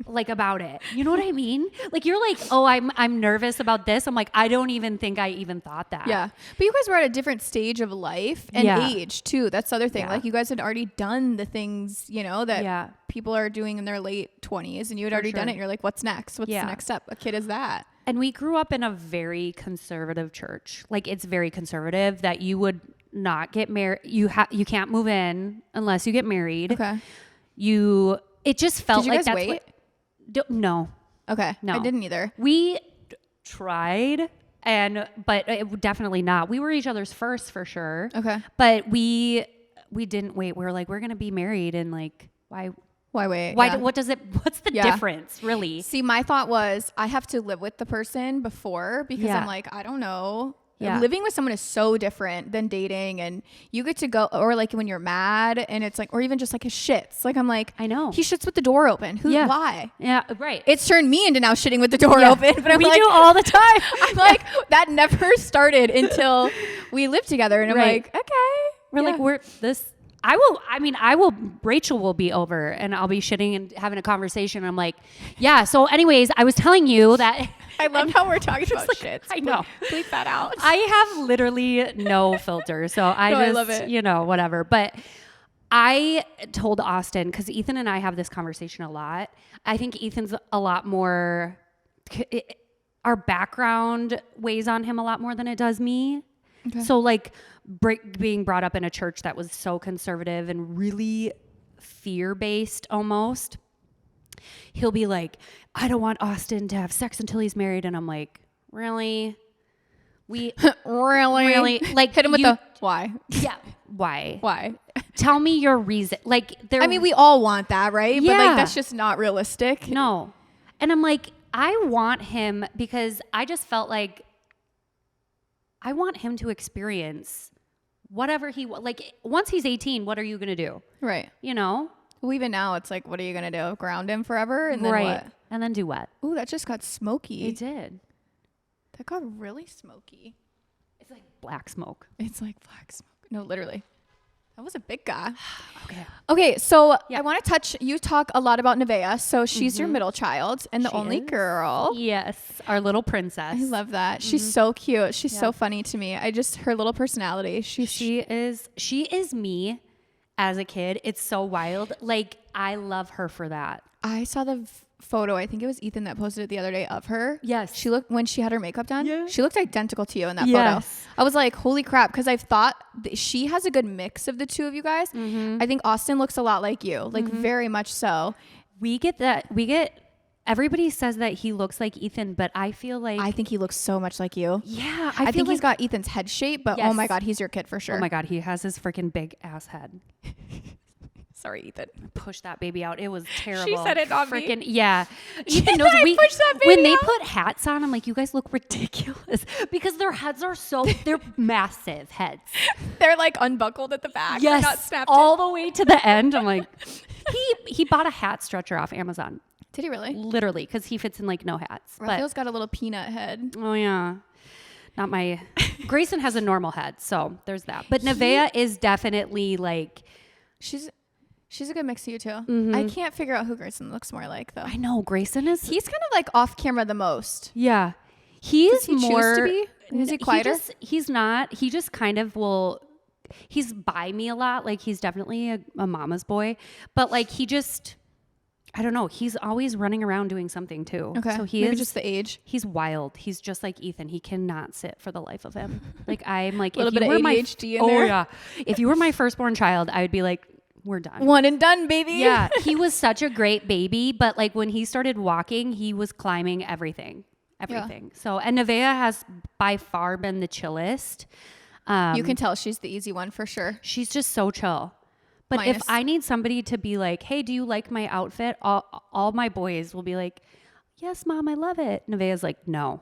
like about it. You know what I mean? Like you're like, oh, I'm nervous about this. I'm like, I don't even think I even thought that. Yeah. But you guys were at a different stage of life and age too. That's the other thing. Yeah. Like you guys had already done the things, that people are doing in their late 20s and you had already done it. You're like, what's next? What's the next step? A kid is that. And we grew up in a very conservative church. Like it's very conservative that you would not get married. You can't move in unless you get married. Okay. It just felt like that's wait? No. Okay. No. I didn't either. We tried, but definitely not. We were each other's first for sure. Okay. But we didn't wait. We were like, we're going to be married, and like, why wait? Why? Yeah. What's the difference, really? See, my thought was I have to live with the person before because Yeah. I'm like, I don't know. Yeah. Living with someone is so different than dating, and you get to go, or like when you're mad and it's like, or even just like his shits. Like I'm like, I know. he shits with the door open. Why? Yeah, right. It's turned me into now shitting with the door open. But I'm we like, do all the time. I'm like, that never started until we lived together. And I'm like, okay. We're like, Rachel will be over and I'll be shitting and having a conversation. I'm like, yeah. So anyways, I was telling you that. I love how we're talking about like, shit. I know. Bleep that out. I have literally no filter. So I love it. Whatever. But I told Austin, because Ethan and I have this conversation a lot. I think Ethan's a lot more, our background weighs on him a lot more than it does me. Okay. So like being brought up in a church that was so conservative and really fear-based almost, he'll be like, I don't want Austin to have sex until he's married. And I'm like, really? Really? Like, hit him with the why? Yeah. Why? Why? Tell me your reason. Like, I mean, we all want that, right? Yeah. But like, that's just not realistic. No. And I'm like, I want him because I just felt like I want him to experience whatever like once he's 18, what are you going to do? Right. You know? Well, even now it's like, what are you going to do? Ground him forever? And then what? And then do what? Ooh, that just got smoky. It did. That got really smoky. It's like black smoke. It's like black smoke. No, literally. That was a big guy. Okay. So I want to touch, you talk a lot about Nevaeh. So she's your middle child and the only girl. Yes. Our little princess. I love that. She's so cute. She's so funny to me. Her little personality. She is me as a kid. It's so wild. Like, I love her for that. I saw the photo. I think it was Ethan that posted it the other day of her. Yes. She looked, when she had her makeup done, yeah. She looked identical to you in that photo. I was like, holy crap. Cause I've thought she has a good mix of the two of you guys. I think Austin looks a lot like you, like very much so. Everybody says that he looks like Ethan, but I feel like I think he looks so much like you. Yeah. I think he's got Ethan's head shape, but oh my God, he's your kid for sure. Oh my God, he has his freaking big ass head. Sorry, Ethan. Push that baby out. It was terrible. She said it on me. Yeah. Ethan knows push that baby when they out. put hats on, I'm like, you guys look ridiculous because their heads are they're massive heads. They're like unbuckled at the back. Yes. Not snapped all the way to the end. I'm like, he bought a hat stretcher off Amazon. Did he really? Literally, because he fits in like no hats. Raphael's got a little peanut head. Oh yeah. Not my Grayson has a normal head, so there's that. But Nevaeh is definitely like She's a good mix of you too. I can't figure out who Grayson looks more like though. I know Grayson is. He's kind of like off camera the most. Yeah, he's Does he more. Choose to be? Is he quieter? He's not. He just kind of will. He's by me a lot. Like he's definitely a mama's boy, but like he just. I don't know. He's always running around doing something too. Okay. So maybe just the age. He's wild. He's just like Ethan. He cannot sit for the life of him. Like I'm like, a little bit of ADHD in there. Oh yeah. If you were my firstborn child, I would be like, we're done. One and done, baby. Yeah. He was such a great baby, but like when he started walking, he was climbing everything. Yeah. So, and Nevaeh has by far been the chillest. You can tell she's the easy one for sure. She's just so chill. But if I need somebody to be like, hey, do you like my outfit? All my boys will be like, yes, Mom, I love it. Nevaeh's like, no.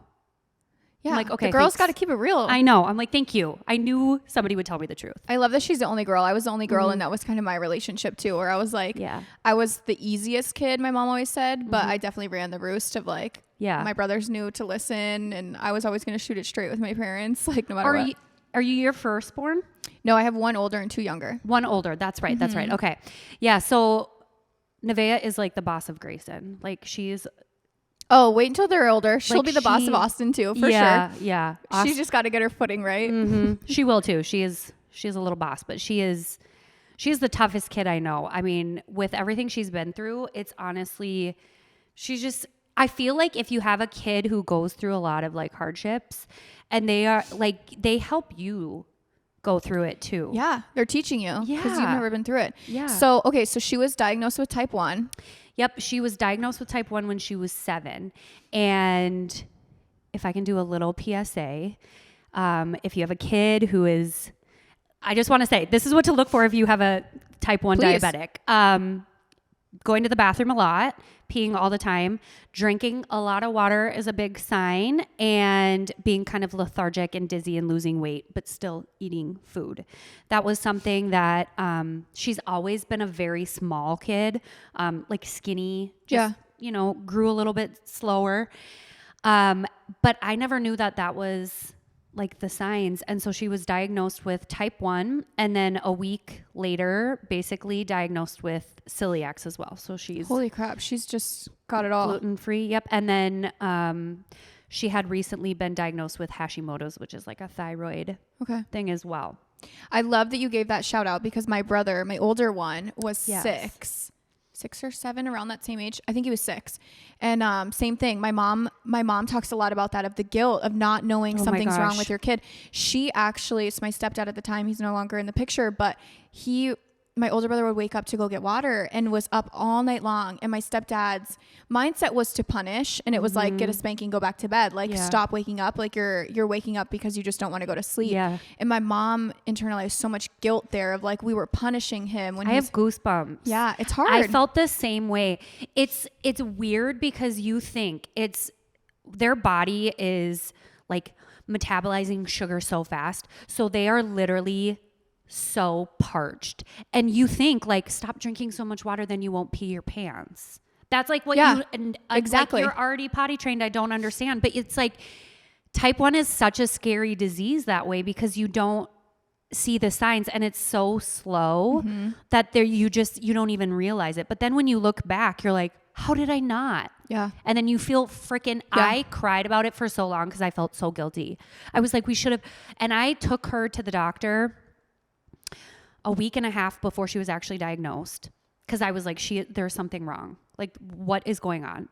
Yeah. I'm like, okay, the girl's got to keep it real. I know. I'm like, thank you. I knew somebody would tell me the truth. I love that she's the only girl. I was the only girl, and that was kind of my relationship too, where I was like, I was the easiest kid, my mom always said, but I definitely ran the roost of like, my brothers knew to listen, and I was always going to shoot it straight with my parents, like no matter what. Are you your firstborn? No, I have one older and two younger. One older. That's right. That's right. Okay. Yeah. So Nevaeh is like the boss of Grayson. Like she's. Oh, wait until they're older. She'll be the boss of Austin too, for sure. Yeah. She's just got to get her footing right. She will too. She's a little boss, but she's the toughest kid I know. I mean, with everything she's been through, it's honestly, I feel like if you have a kid who goes through a lot of like hardships and they help you go through it too. Yeah. They're teaching you because you've never been through it. Yeah. So, okay. So she was diagnosed with type 1. Yep. She was diagnosed with type 1 when she was 7. And if I can do a little PSA, if you have a kid who is, I just want to say, this is what to look for if you have a type 1 Please. diabetic. Going to the bathroom a lot, peeing all the time, drinking a lot of water is a big sign, and being kind of lethargic and dizzy and losing weight, but still eating food. That was something that she's always been a very small kid, like skinny, just, grew a little bit slower. But I never knew that was like the signs. And so she was diagnosed with type 1, and then a week later, basically diagnosed with celiac as well. So she's holy crap. She's just got it all. Gluten-free. Yep. And then, she had recently been diagnosed with Hashimoto's, which is like a thyroid thing as well. I love that you gave that shout out, because my brother, my older one, was 6 or 7, around that same age. I think he was 6. And same thing. My mom talks a lot about that, of the guilt of not knowing something's wrong with your kid. She actually, it's my stepdad at the time. He's no longer in the picture, but my older brother would wake up to go get water and was up all night long. And my stepdad's mindset was to punish. And it was like, get a spanking, go back to bed. Like, stop waking up. Like you're waking up because you just don't want to go to sleep. Yeah. And my mom internalized so much guilt there, of like, we were punishing him when I have goosebumps. Yeah. It's hard. I felt the same way. It's weird, because you think their body is like metabolizing sugar so fast. So they are literally so parched, and you think like, stop drinking so much water, then you won't pee your pants. That's like what exactly. Like, you're already potty trained. I don't understand, but it's like type 1 is such a scary disease that way, because you don't see the signs, and it's so slow that you don't even realize it. But then when you look back, you're like, how did I not? Yeah. And then you feel freaking, I cried about it for so long because I felt so guilty. I was like, we should have, and I took her to the doctor a week and a half before she was actually diagnosed, because I was like, there's something wrong. Like, what is going on?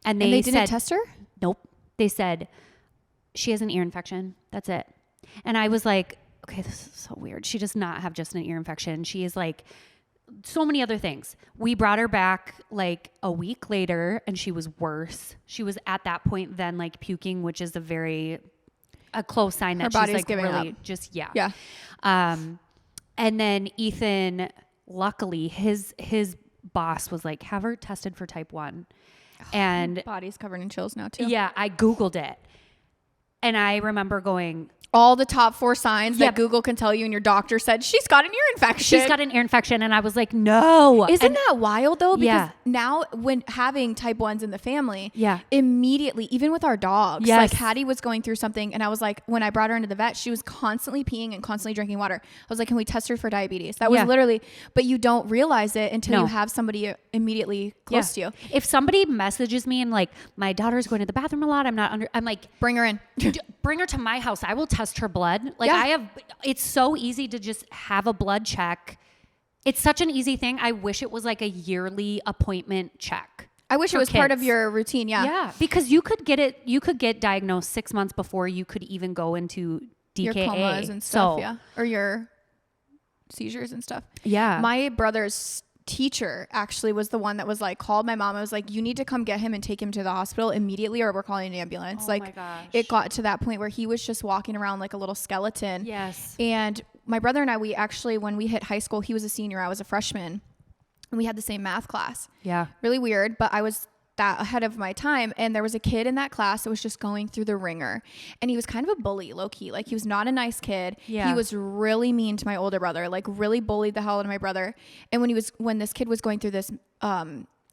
And they didn't test her? Nope. They said, she has an ear infection. That's it. And I was like, okay, this is so weird. She does not have just an ear infection. She is like so many other things. We brought her back like a week later, and she was worse. She was at that point then like puking, which is a close sign that she's like really up. Just, yeah. And then Ethan, luckily, his boss was like, have her tested for type 1. And body's covered in chills now too. Yeah, I Googled it. And I remember going, all the top 4 signs that Google can tell you, and your doctor said, she's got an ear infection. She's got an ear infection. And I was like, no. Isn't that wild though? Because now when having type 1s in the family, immediately, even with our dogs, like Hattie was going through something, and I was like, when I brought her into the vet, she was constantly peeing and constantly drinking water. I was like, can we test her for diabetes? That was literally, but you don't realize it until you have somebody immediately close to you. If somebody messages me and like, my daughter's going to the bathroom a lot, I'm like, bring her in. Bring her to my house. I will test her blood. Like it's so easy to just have a blood check. It's such an easy thing. I wish it was like a yearly appointment check. I wish it was part of your routine. Yeah. Yeah. Because you could get diagnosed 6 months before you could even go into DKA. Your comas and stuff. Or your seizures and stuff. Yeah. My brother's teacher actually was the one that was like, called my mom. I was like, you need to come get him and take him to the hospital immediately, or we're calling an ambulance. Oh, like, my gosh. It got to that point where he was just walking around like a little skeleton. Yes. And my brother and I, we actually, when we hit high school, he was a senior, I was a freshman, and we had the same math class. Yeah. Really weird, but I was that ahead of my time. And there was a kid in that class that was just going through the ringer, and he was kind of a bully, low key. Like, he was not a nice kid. Yeah. He was really mean to my older brother, like really bullied the hell out of my brother. And when this kid was going through this,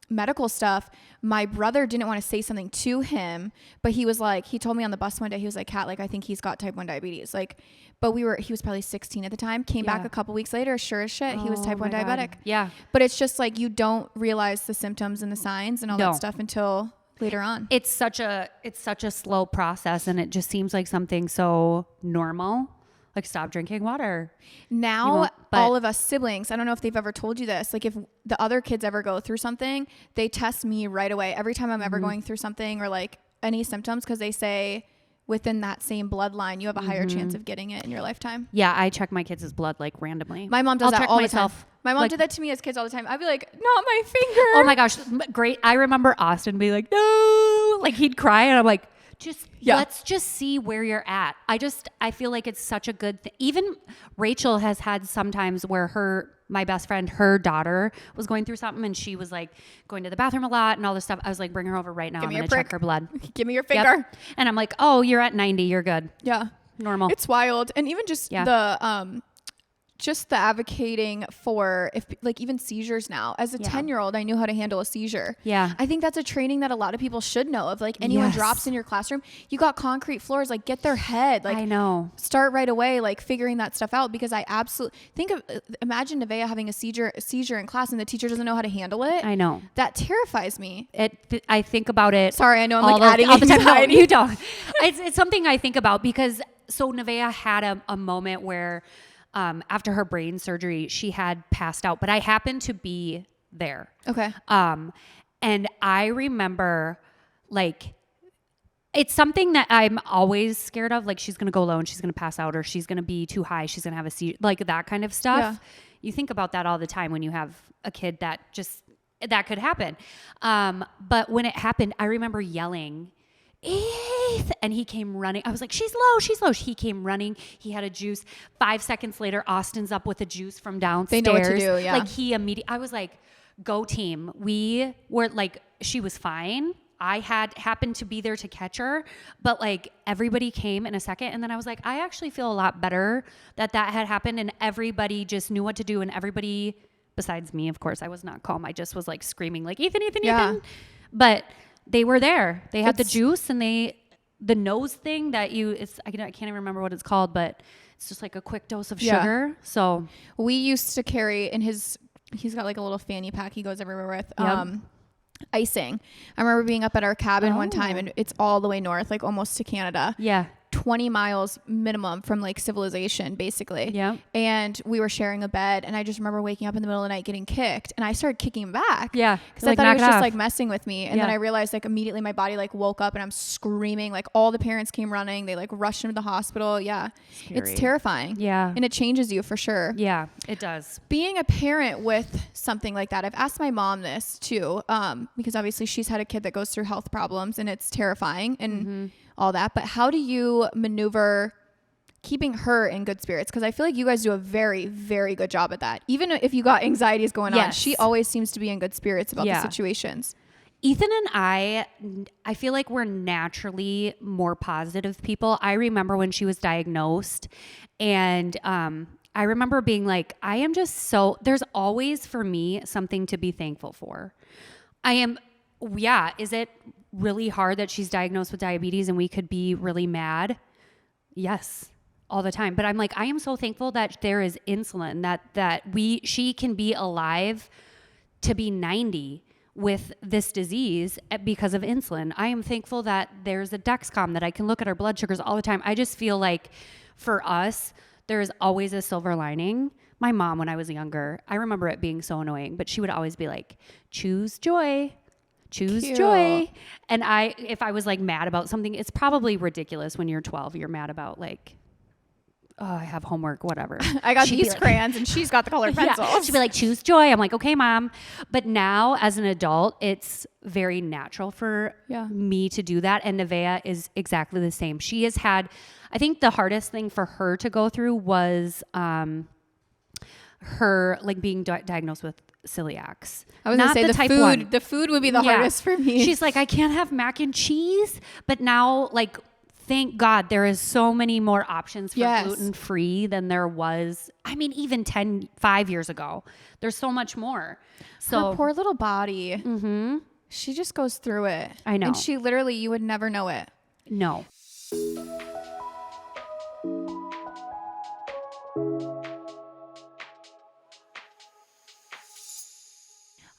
medical stuff, my brother didn't want to say something to him, but he was like, he told me on the bus one day, he was like, Kat, like, I think he's got type 1 diabetes. Like, but he was probably 16 at the time, came back a couple weeks later, sure as shit, he was type 1 diabetic. Yeah. But it's just like, you don't realize the symptoms and the signs and all that stuff until later on. It's such a slow process, and it just seems like something so normal. Like, stop drinking water. Now, all of us siblings, I don't know if they've ever told you this, like, if the other kids ever go through something, they test me right away. Every time I'm ever going through something or like any symptoms, because they say, within that same bloodline, you have a higher chance of getting it in your lifetime. Yeah, I check my kids' blood like randomly. My mom does that all the time. My mom did that to me as kids all the time. I'd be like, not my finger. Oh my gosh, great. I remember Austin being like, no, like he'd cry, and I'm like, let's just see where you're at. I feel like it's such a good thing. Even Rachel has had sometimes where my best friend, her daughter was going through something, and she was like going to the bathroom a lot and all this stuff. I was like, bring her over right now. I'm going to check her blood. Give me your finger. Yep. And I'm like, oh, you're at 90. You're good. Yeah. Normal. It's wild. And even just the advocating for even seizures now. As a 10-year-old, I knew how to handle a seizure. Yeah. I think that's a training that a lot of people should know of. Like anyone drops in your classroom, you got concrete floors, like get their head. Like I know. Start right away, like figuring that stuff out, because I absolutely imagine Nevaeh having a seizure in class and the teacher doesn't know how to handle it. I know. That terrifies me. I think about it. Sorry, I know I'm adding all the time. No, you don't. It's something I think about because Nevaeh had a moment where after her brain surgery, she had passed out, but I happened to be there. Okay. And I remember it's something that I'm always scared of. Like she's going to go low and she's going to pass out, or she's going to be too high. She's going to have a seizure, like that kind of stuff. Yeah. You think about that all the time when you have a kid that could happen. But when it happened, I remember yelling, Eth! And he came running. I was like, she's low. He came running. He had a juice. 5 seconds later, Austin's up with a juice from downstairs. They know what to do, yeah. Like I was like, go team. We were like, she was fine. I happened to be there to catch her, but like everybody came in a second. And then I was like, I actually feel a lot better that had happened. And everybody just knew what to do. And everybody, besides me, of course, I was not calm. I just was like screaming like, Ethan. But they were there. They had the juice and the nose thing that I can't even remember what it's called, but it's just like a quick dose of sugar. So we used to carry he's got like a little fanny pack he goes everywhere with. Icing. I remember being up at our cabin one time, and it's all the way north, like almost to Canada. Yeah. 20 miles minimum from like civilization, basically. Yeah. And we were sharing a bed, and I just remember waking up in the middle of the night getting kicked, and I started kicking back. Yeah. Because I thought he was just like messing with me. And then I realized like immediately my body like woke up and I'm screaming. Like all the parents came running. They like rushed into the hospital. Yeah. Scary. It's terrifying. Yeah. And it changes you for sure. Yeah, it does. Being a parent with something like that, I've asked my mom this too, because obviously she's had a kid that goes through health problems, and it's terrifying. And all that, but how do you maneuver keeping her in good spirits? Because I feel like you guys do a very, very good job at that. Even if you got anxieties going on, she always seems to be in good spirits about the situations. Ethan and I feel like we're naturally more positive people. I remember when she was diagnosed, and I remember being like, there's always for me something to be thankful for. Is it really hard that she's diagnosed with diabetes and we could be really mad? Yes, all the time. But I'm like, I am so thankful that there is insulin, that she can be alive to be 90 with this disease because of insulin. I am thankful that there's a Dexcom that I can look at our blood sugars all the time. I just feel like for us, there is always a silver lining. My mom, when I was younger, I remember it being so annoying, but she would always be like, choose joy. Choose Cute. Joy. And if I was like mad about something, it's probably ridiculous when you're 12, you're mad about like, oh, I have homework, whatever. I got these crayons and she's got the colored pencils. Yeah. She'd be like, choose joy. I'm like, okay, mom. But now as an adult, it's very natural for me to do that. And Nevaeh is exactly the same. She has had, I think the hardest thing for her to go through was her like being diagnosed with celiacs. I was going to say the food would be the hardest for me. She's like, I can't have mac and cheese, but now like, thank God there is so many more options for gluten-free than there was. I mean, even 5 years ago, there's so much more. So her poor little body. Mm-hmm. She just goes through it. I know. And she literally, you would never know it. No.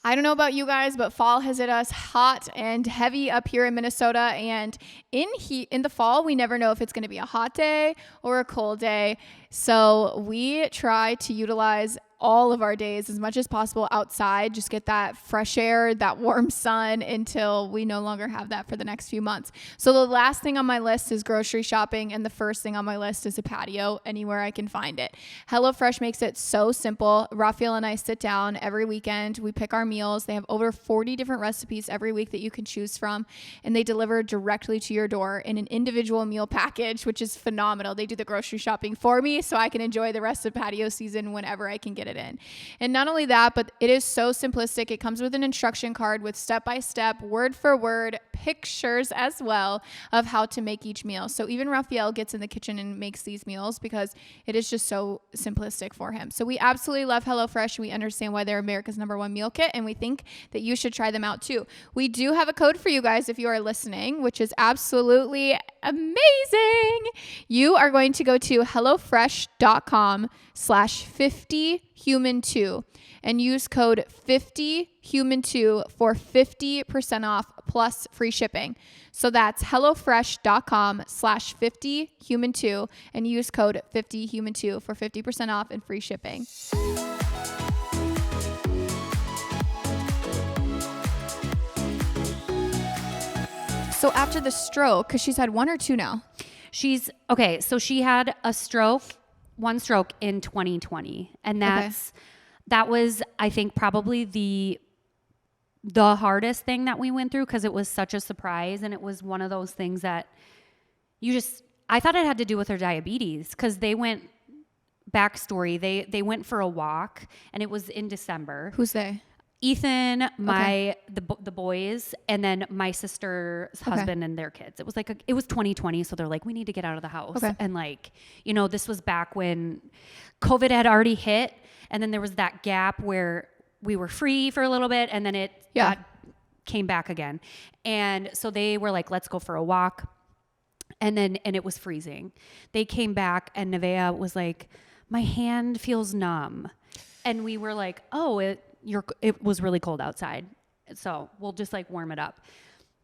I don't know about you guys, but fall has hit us hot and heavy up here in Minnesota. And in the fall, we never know if it's going to be a hot day or a cold day. So we try to utilize all of our days as much as possible outside, just get that fresh air, that warm sun until we no longer have that for the next few months. So the last thing on my list is grocery shopping, and the first thing on my list is a patio anywhere I can find it. HelloFresh makes it so simple. Raphael and I sit down every weekend. We pick our meals. They have over 40 different recipes every week that you can choose from, and they deliver directly to your door in an individual meal package, which is phenomenal. They do the grocery shopping for me so I can enjoy the rest of patio season whenever I can get it in. And not only that, but it is so simplistic. It comes with an instruction card with step-by-step, word for word, pictures as well of how to make each meal. So even Raphael gets in the kitchen and makes these meals because it is just so simplistic for him. So we absolutely love HelloFresh. We understand why they're America's #1 meal kit, and we think that you should try them out too. We do have a code for you guys if you are listening, which is absolutely amazing. You are going to go to HelloFresh.com/50human2 and use code 50human2 for 50% off plus free shipping. So that's HelloFresh.com/50human2 and use code 50human2 for 50% off and free shipping. So after the stroke, because she's had 1 or 2 now. So she had one stroke in 2020. And that was, I think, probably the hardest thing that we went through because it was such a surprise. And it was one of those things that I thought it had to do with her diabetes because backstory, they went for a walk and it was in December. Who's they? Ethan, the boys, and then my sister's husband and their kids. It was it was 2020. So they're like, we need to get out of the house. Okay. And this was back when COVID had already hit. And then there was that gap where we were free for a little bit and then it came back again. And so they were like, let's go for a walk. And it was freezing. They came back and Nevaeh was like, my hand feels numb. And we were like, oh, it was really cold outside. So we'll just warm it up.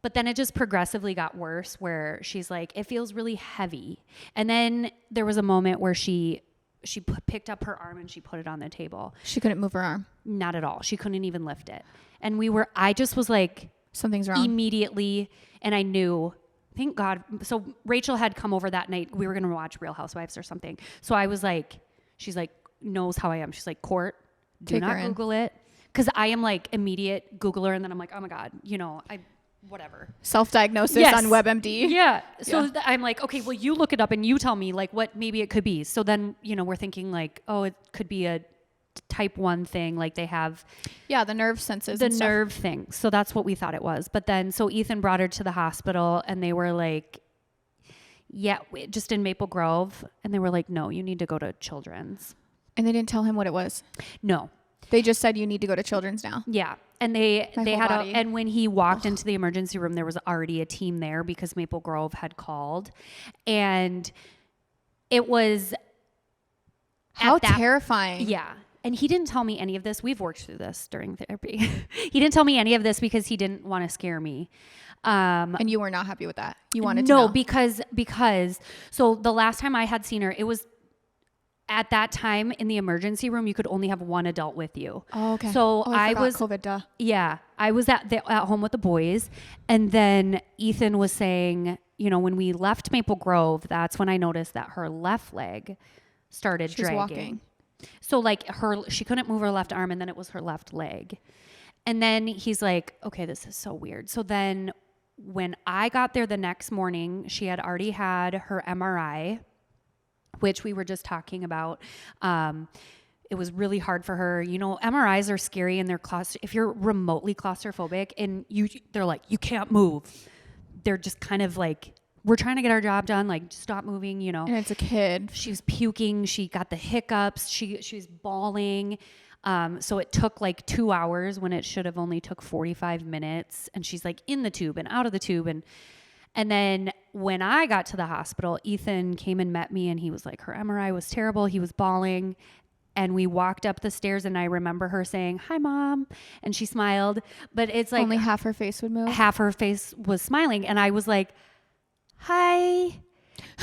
But then it just progressively got worse where she's like, it feels really heavy. And then there was a moment where she picked up her arm and she put it on the table. She couldn't move her arm. Not at all. She couldn't even lift it. And I just was like, something's wrong immediately. And I knew, thank God. So Rachel had come over that night. We were going to watch Real Housewives or something. So I was like, she's like, knows how I am. She's like, Court, do not Google it. Cause I am immediate Googler. And then I'm like, oh my God, whatever. Self-diagnosis on WebMD. Yeah. So I'm like, okay, well, you look it up and you tell me what maybe it could be. So then, we're thinking oh, it could be a type 1 thing. They have. Yeah. The nerve senses. The nerve thing. So that's what we thought it was. But then, so Ethan brought her to the hospital and they were like, yeah, just in Maple Grove. And they were like, no, you need to go to Children's. And they didn't tell him what it was. No. They just said you need to go to Children's now. Yeah. And they had and when he walked into the emergency room, there was already a team there because Maple Grove had called. And it was how terrifying. Yeah. And he didn't tell me any of this. We've worked through this during therapy. He didn't tell me any of this because he didn't want to scare me. And you were not happy with that. You wanted to know. No, because so the last time I had seen her, it was at that time in the emergency room, you could only have one adult with you. Oh, okay. So I was COVID, duh. Yeah, I was at home with the boys, and then Ethan was saying, when we left Maple Grove, that's when I noticed that her left leg started dragging. Walking. So she couldn't move her left arm, and then it was her left leg. And then he's like, okay, this is so weird. So then when I got there the next morning, she had already had her MRI, which we were just talking about. It was really hard for her. MRIs are scary and they're if you're remotely claustrophobic and they're like, you can't move. They're just kind of we're trying to get our job done. Stop moving, And it's a kid. She was puking. She got the hiccups. She was bawling. So it took 2 hours when it should have only took 45 minutes. And she's in the tube and out of the tube. And then when I got to the hospital, Ethan came and met me and he was like, her MRI was terrible. He was bawling. And we walked up the stairs and I remember her saying, hi, Mom. And she smiled. But it's only half her face would move. Half her face was smiling. And I was like, hi.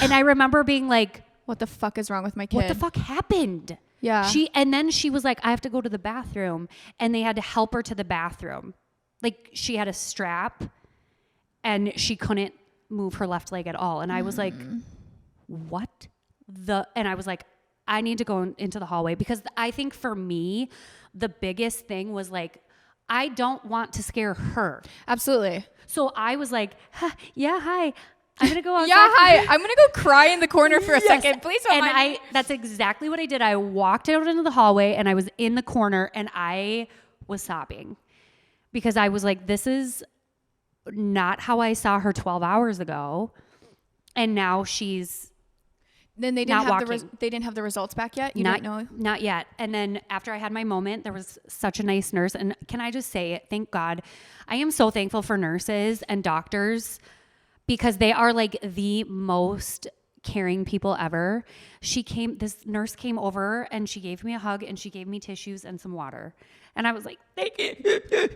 And I remember being like, what the fuck is wrong with my kid? What the fuck happened? Yeah. And then she was like, I have to go to the bathroom. And they had to help her to the bathroom. Like she had a strap and she couldn't move her left leg at all. And I was like, what and I was like, I need to go into the hallway, because I think for me, the biggest thing was like, I don't want to scare her. Absolutely. So I was like, yeah, hi. I'm going to go outside. Yeah, hi. I'm going to go cry in the corner for a second. Please don't mind me. That's exactly what I did. I walked out into the hallway and I was in the corner and I was sobbing because I was like, this is not how I saw her 12 hours ago. And now she's Then they didn't have they didn't have the results back yet? You didn't know? Not yet. And then after I had my moment, there was such a nice nurse. And can I just say, thank God, I am so thankful for nurses and doctors, because they are like the most caring people ever. This nurse came over and she gave me a hug and she gave me tissues and some water. And I was like, thank you.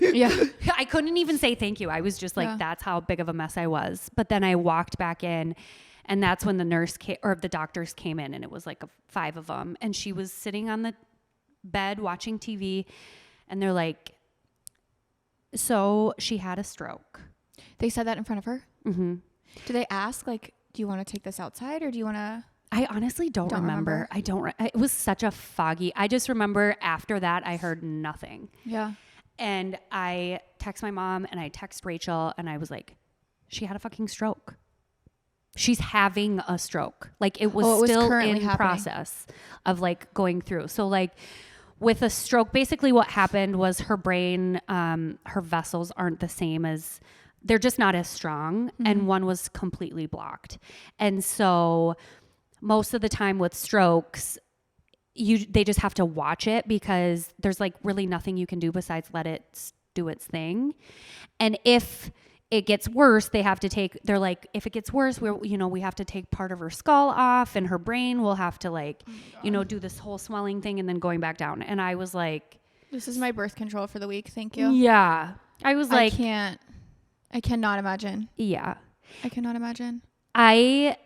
Yeah. I couldn't even say thank you. I was just like, that's how big of a mess I was. But then I walked back in, and that's when the doctors came in, and it was like 5 of them. And she was sitting on the bed watching TV, and they're like, so she had a stroke. They said that in front of her? Mm-hmm. Do they ask, like, do you want to take this outside, or do you want to? I honestly don't remember. It was such a foggy. I just remember after that, I heard nothing. Yeah. And I text my mom and I text Rachel, and I was like, she had a fucking stroke. She's having a stroke. Like it was still in process of like going through. So like with a stroke, basically what happened was her brain, her vessels aren't the same they're just not as strong. Mm-hmm. And one was completely blocked. And so most of the time with strokes, they just have to watch it, because there's like really nothing you can do besides let it do its thing. And if it gets worse, they're like, if it gets worse, we have to take part of her skull off, and her brain will have to like, do this whole swelling thing and then going back down. And I was like, this is my birth control for the week. Thank you. Yeah. I was like, I cannot imagine. Yeah. I cannot imagine. I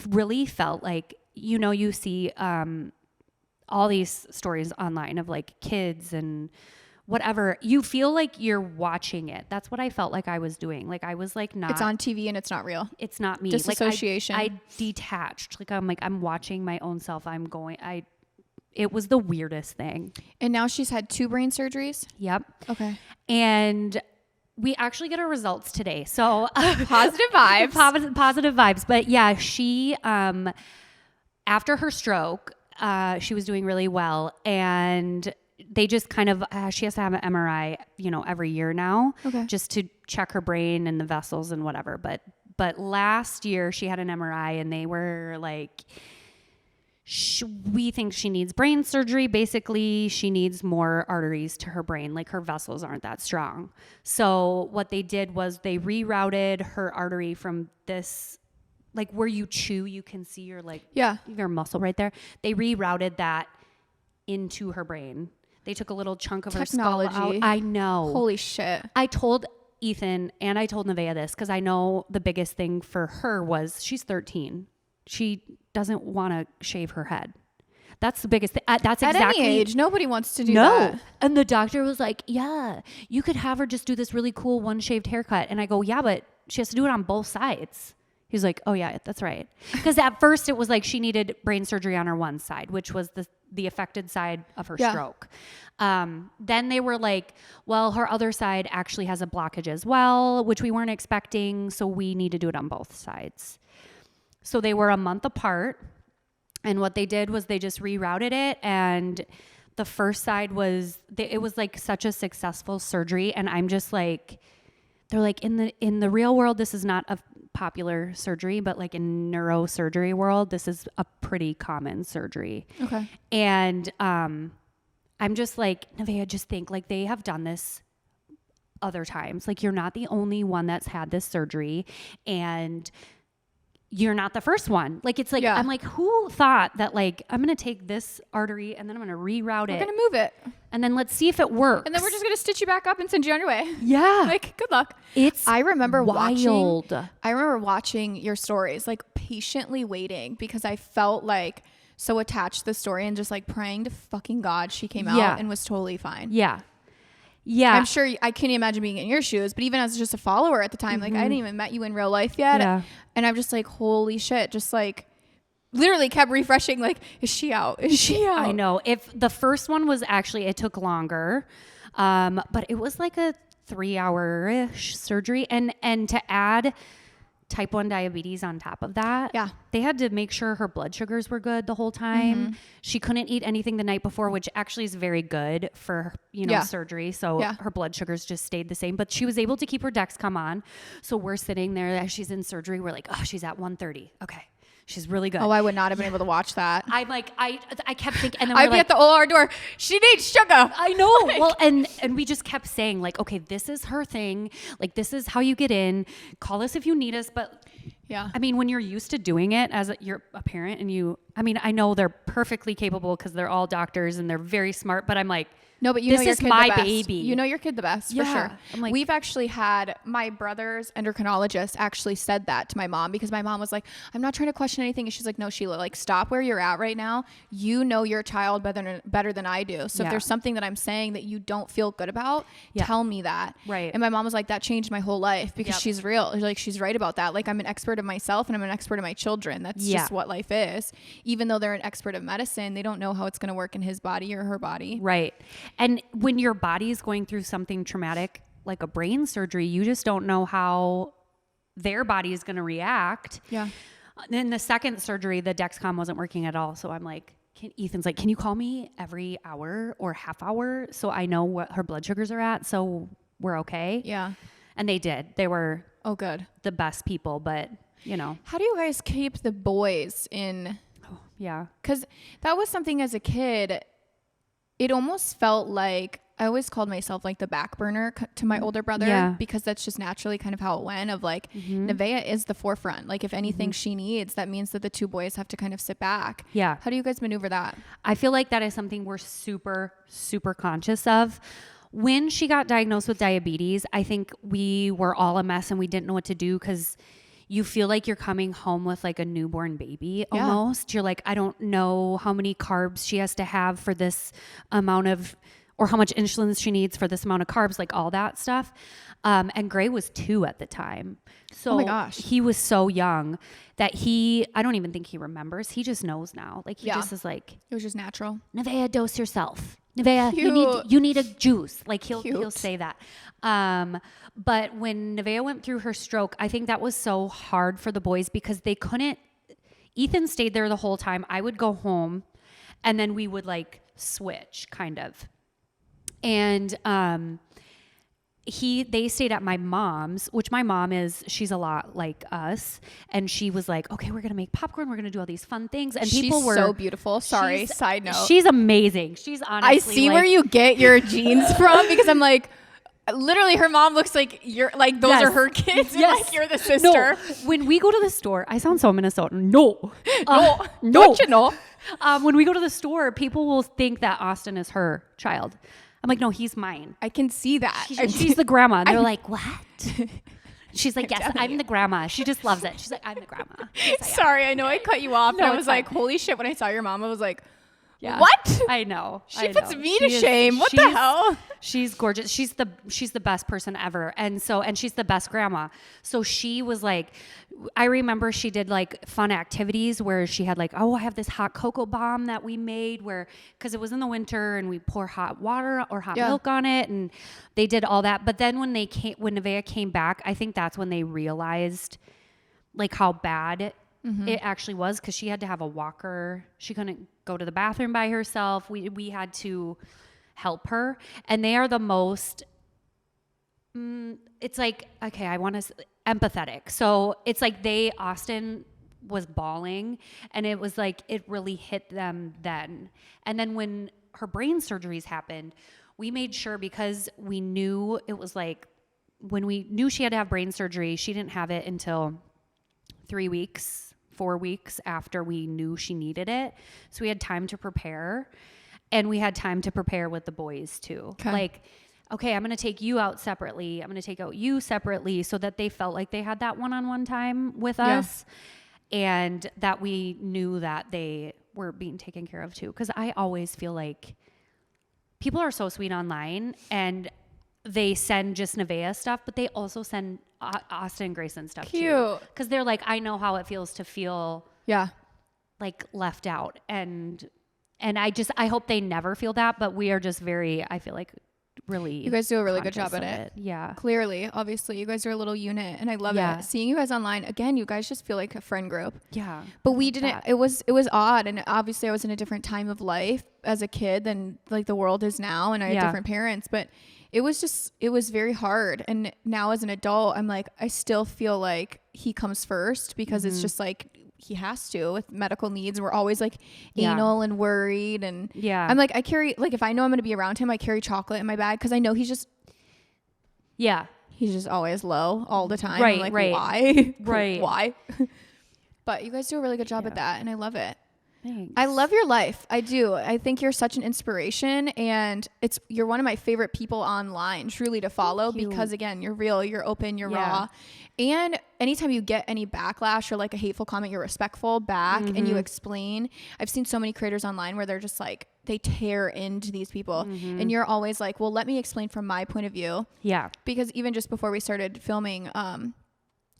really felt like, you see all these stories online of like kids and whatever. You feel like you're watching it. That's what I felt like I was doing. Like I was like, not. It's on TV and it's not real. It's not me. Disassociation. Like I detached. Like I'm watching my own self. It was the weirdest thing. And now she's had 2 brain surgeries? Yep. Okay. And we actually get our results today. So positive vibes. Positive vibes. But yeah, she, after her stroke, she was doing really well. And they just kind of, she has to have an MRI, every year now, just to check her brain and the vessels and whatever. But last year she had an MRI and they were like, we think she needs brain surgery. Basically, she needs more arteries to her brain. Like her vessels aren't that strong. So what they did was they rerouted her artery from this, like where you chew, you can see your muscle right there. They rerouted that into her brain. They took a little chunk of her skull out. I know. Holy shit. I told Ethan and I told Nevaeh this, because I know the biggest thing for her was she's 13. She doesn't want to shave her head. That's the biggest thing. That's exactly. At any age, nobody wants to do that. And the doctor was like, yeah, you could have her just do this really cool one shaved haircut. And I go, yeah, but she has to do it on both sides. He's like, oh yeah, that's right. Because at first it was like she needed brain surgery on her one side, which was the affected side of her stroke. Then they were like, well, her other side actually has a blockage as well, which we weren't expecting. So we need to do it on both sides. So they were a month apart. And what they did was they just rerouted it. And the first side it was like such a successful surgery. And I'm just like, they're like, in the real world, this is not a popular surgery, but like in neurosurgery world, this is a pretty common surgery. Okay. And I'm just like, Nevaeh, just think like they have done this other times. Like you're not the only one that's had this surgery, and you're not the first one. Like, it's like, I'm like, who thought that like, I'm going to take this artery and then I'm going to reroute it. We're going to move it. And then let's see if it works. And then we're just going to stitch you back up and send you on your way. Yeah. Like, good luck. I remember watching your stories, like patiently waiting, because I felt like so attached to the story and just like praying to fucking God she came Yeah. out and was totally fine. Yeah. Yeah. I'm sure I can't imagine being in your shoes, but even as just a follower at the time, like I hadn't even met you in real life yet. Yeah. And I'm just like, holy shit, just like literally kept refreshing. Like, is she out? Is she out? I know. If the first one was actually, it took longer, but it was like a 3-hour-ish surgery. And to add type 1 diabetes on top of that. Yeah. They had to make sure her blood sugars were good the whole time. She couldn't eat anything the night before, which actually is very good for, surgery. So her blood sugars just stayed the same, but she was able to keep her Dexcom on. So we're sitting there as she's in surgery. We're like, oh, she's at 130. Okay. She's really good. Oh, I would not have been able to watch that. I'm like, I kept thinking, and then I'd be at the OR door. She needs sugar. I know. Well, and we just kept saying like, okay, this is her thing. Like, this is how you get in. Call us if you need us. But yeah, I mean, when you're used to doing it as you're a parent and I know they're perfectly capable because they're all doctors and they're very smart, but I'm like, no, but this know your is kid my the best. baby. You know your kid the best, for sure. I'm like, we've actually had my brother's endocrinologist actually said that to my mom because my mom was like, I'm not trying to question anything. And she's like, no, Sheila, like stop where you're at right now. You know your child better than I do. So if there's something that I'm saying that you don't feel good about, tell me that. Right. And my mom was like, that changed my whole life because she's real. Like she's right about that. Like I'm an expert of myself and I'm an expert of my children. That's just what life is. Even though they're an expert of medicine, they don't know how it's going to work in his body or her body. Right. And when your body is going through something traumatic like a brain surgery, you just don't know how their body is going to react. Yeah. Then the second surgery, the Dexcom wasn't working at all. So I'm like, Ethan's like, can you call me every hour or half hour so I know what her blood sugars are at so we're okay? Yeah. And they did. They were good. The best people, but How do you guys keep the boys in? Oh, yeah. Because that was something as a kid, it almost felt like I always called myself like the back burner to my older brother because that's just naturally kind of how it went of like Nevaeh is the forefront. Like if anything she needs, that means that the two boys have to kind of sit back. Yeah. How do you guys maneuver that? I feel like that is something we're super, super conscious of. When she got diagnosed with diabetes, I think we were all a mess and we didn't know what to do because you feel like you're coming home with like a newborn baby almost. You're like, I don't know how many carbs she has to have for this amount of, or how much insulin she needs for this amount of carbs, like all that stuff. And Gray was 2 at the time. So oh my gosh. He was so young that I don't even think he remembers. He just knows now. Like he just is like, it was just natural. Nevaeh, dose yourself. Nevaeh, you need a juice. Like he'll say that. But when Nevaeh went through her stroke, I think that was so hard for the boys because they couldn't. Ethan stayed there the whole time. I would go home, and then we would like switch, kind of. And they stayed at my mom's, which my mom she's a lot like us. And she was like, okay, we're going to make popcorn. We're going to do all these fun things. And people were so beautiful. Sorry. Side note. She's amazing. She's honestly. I see where you get your genes from because I'm like, literally her mom looks like you're like, those are her kids. And like you're the sister. No. When we go to the store, I sound so Minnesotan. No. No. Don't you know? When we go to the store, people will think that Austin is her child. I'm like, no, he's mine. I can see that. She's the grandma. And they're like, what? She's like, yes, I'm the grandma. She just loves it. She's like, I'm the grandma. Yes, sorry, I know I cut you off. No, and I was like, holy shit, when I saw your mom, I was like, yeah. What? I know. She puts me to shame. What the hell? She's gorgeous. She's the best person ever. And she's the best grandma. So she was like, I remember she did like fun activities where she had like, oh, I have this hot cocoa bomb that we made because it was in the winter and we pour hot water or hot milk on it. And they did all that. But then when Nevaeh came back, I think that's when they realized like how bad it actually was because she had to have a walker. She couldn't go to the bathroom by herself. We had to help her. And they are the most, it's like, okay, I want to, empathetic. So it's like Austin was bawling and it was like, it really hit them then. And then when her brain surgeries happened, we made sure because we knew it was like, when we knew she had to have brain surgery, she didn't have it until 4 weeks after we knew she needed it. So we had time to prepare and we had time to prepare with the boys too. Okay. Like, okay, I'm going to take you out separately. I'm going to take out you separately so that they felt like they had that one-on-one time with us and that we knew that they were being taken care of too. Because I always feel like people are so sweet online and they send just Nevaeh stuff, but they also send Austin and Grayson stuff too. Because they're like, I know how it feels to feel like left out. And I hope they never feel that, but we are just I feel like really, you guys do a really good job at it. Yeah. Clearly, obviously, you guys are a little unit and I love it. Seeing you guys online, again, you guys just feel like a friend group. Yeah. But we didn't, it was odd. And obviously I was in a different time of life as a kid than like the world is now. And I had different parents, but it was very hard. And now as an adult, I'm like, I still feel like he comes first because it's just like, he has to with medical needs. And we're always like anal and worried. And I'm like, I carry, like, if I know I'm going to be around him, I carry chocolate in my bag. Cause I know he's just always low all the time. Right. I'm like, right. Why? Right. Why? But you guys do a really good job at that. And I love it. Thanks. I love your life. I do. I think you're such an inspiration and you're one of my favorite people online truly to follow because again, you're real, you're open, you're raw. And anytime you get any backlash or like a hateful comment, you're respectful back and you explain. I've seen so many creators online where they're just like, they tear into these people and you're always like, well, let me explain from my point of view. Yeah. Because even just before we started filming,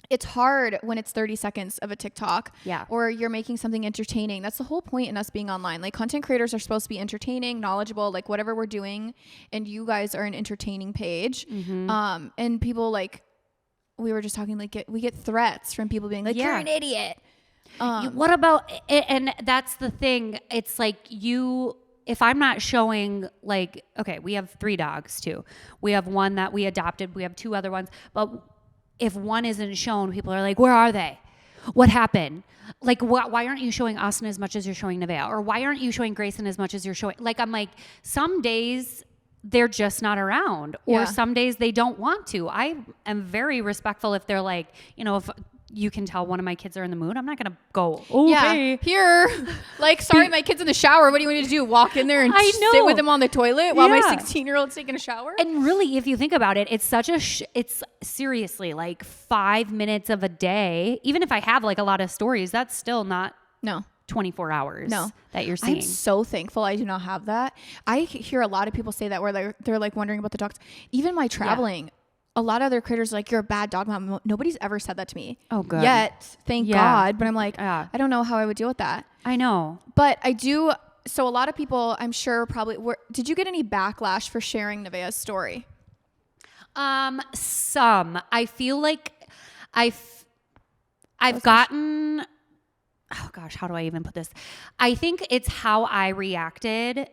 it's hard when it's 30 seconds of a TikTok or you're making something entertaining. That's the whole point in us being online. Like content creators are supposed to be entertaining, knowledgeable, like whatever we're doing. And you guys are an entertaining page. And people like, we were just talking, like we get threats from people being like, you're an idiot. What about it? And that's the thing. It's like if I'm not showing like, okay, we have 3 dogs too. We have one that we adopted. We have 2 other ones, but if one isn't shown, people are like, where are they? What happened? Like, why aren't you showing Austin as much as you're showing Nevaeh? Or why aren't you showing Grayson as much as you're showing? Like, I'm like, some days they're just not around or some days they don't want to. I am very respectful if they're like, if you can tell one of my kids are in the mood, I'm not going to go, okay. Here. Like, sorry, my kid's in the shower. What do you want me to do? Walk in there and sit with him on the toilet while my 16-year-old's taking a shower? And really, if you think about it, it's such it's seriously like 5 minutes of a day. Even if I have like a lot of stories, that's still not 24 hours that you're seeing. I'm so thankful I do not have that. I hear a lot of people say that where they're like wondering about the dogs. Even my traveling, a lot of other creators are like, you're a bad dog mom. Nobody's ever said that to me. Oh, good. Yet, thank God. But I'm like, I don't know how I would deal with that. I know. But I do. So a lot of people, I'm sure, probably did you get any backlash for sharing Nevaeh's story? Some. I feel like I've gotten, oh gosh, how do I even put this? I think it's how I reacted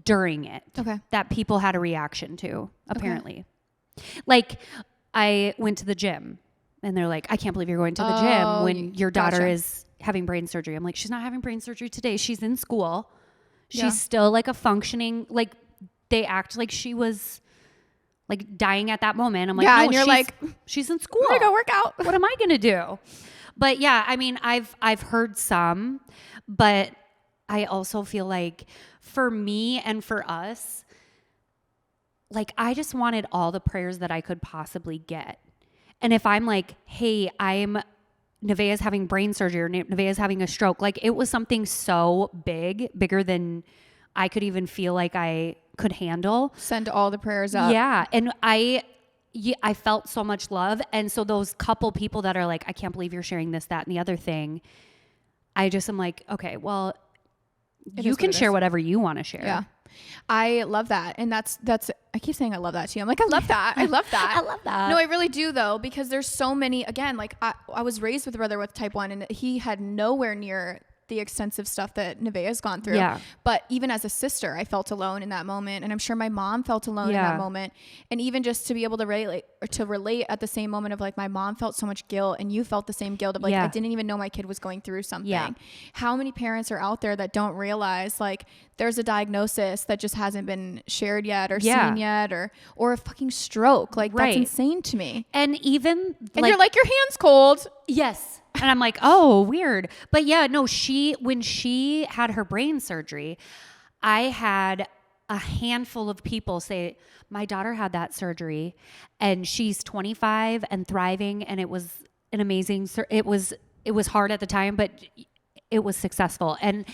during it. Okay. That people had a reaction to, apparently. Okay. Like, I went to the gym and they're like, I can't believe you're going to the gym when your daughter is having brain surgery. I'm like, she's not having brain surgery today. She's in school. She's still like a functioning, like they act like she was like dying at that moment. I'm like, no, and you're like, she's in school. I'm gonna go work out. What am I going to do? But yeah, I mean, I've heard some, but I also feel like for me and for us, like, I just wanted all the prayers that I could possibly get. And if I'm like, hey, Nevaeh's having brain surgery or Nevaeh's having a stroke, like it was something so bigger than I could even feel like I could handle. Send all the prayers up. Yeah. And I felt so much love. And so those couple people that are like, I can't believe you're sharing this, that, and the other thing, I just am like, okay, well, you can share whatever you want to share. Yeah. I love that. And that's, I keep saying I love that to you. I'm like, I love that. I love that. I love that. No, I really do though, because there's so many, again, like I was raised with a brother with type 1 and he had nowhere near the extensive stuff that Nevaeh's gone through. Yeah. But even as a sister, I felt alone in that moment. And I'm sure my mom felt alone in that moment. And even just to be able to relate at the same moment of like, my mom felt so much guilt and you felt the same guilt of like, I didn't even know my kid was going through something. Yeah. How many parents are out there that don't realize like there's a diagnosis that just hasn't been shared yet or seen yet or a fucking stroke. Like that's insane to me. And even and you're like, your hand's cold. Yes. And I'm like, oh, weird. But yeah, no, when she had her brain surgery, I had a handful of people say, my daughter had that surgery and she's 25 and thriving. And it was an amazing, it was hard at the time, but it was successful. And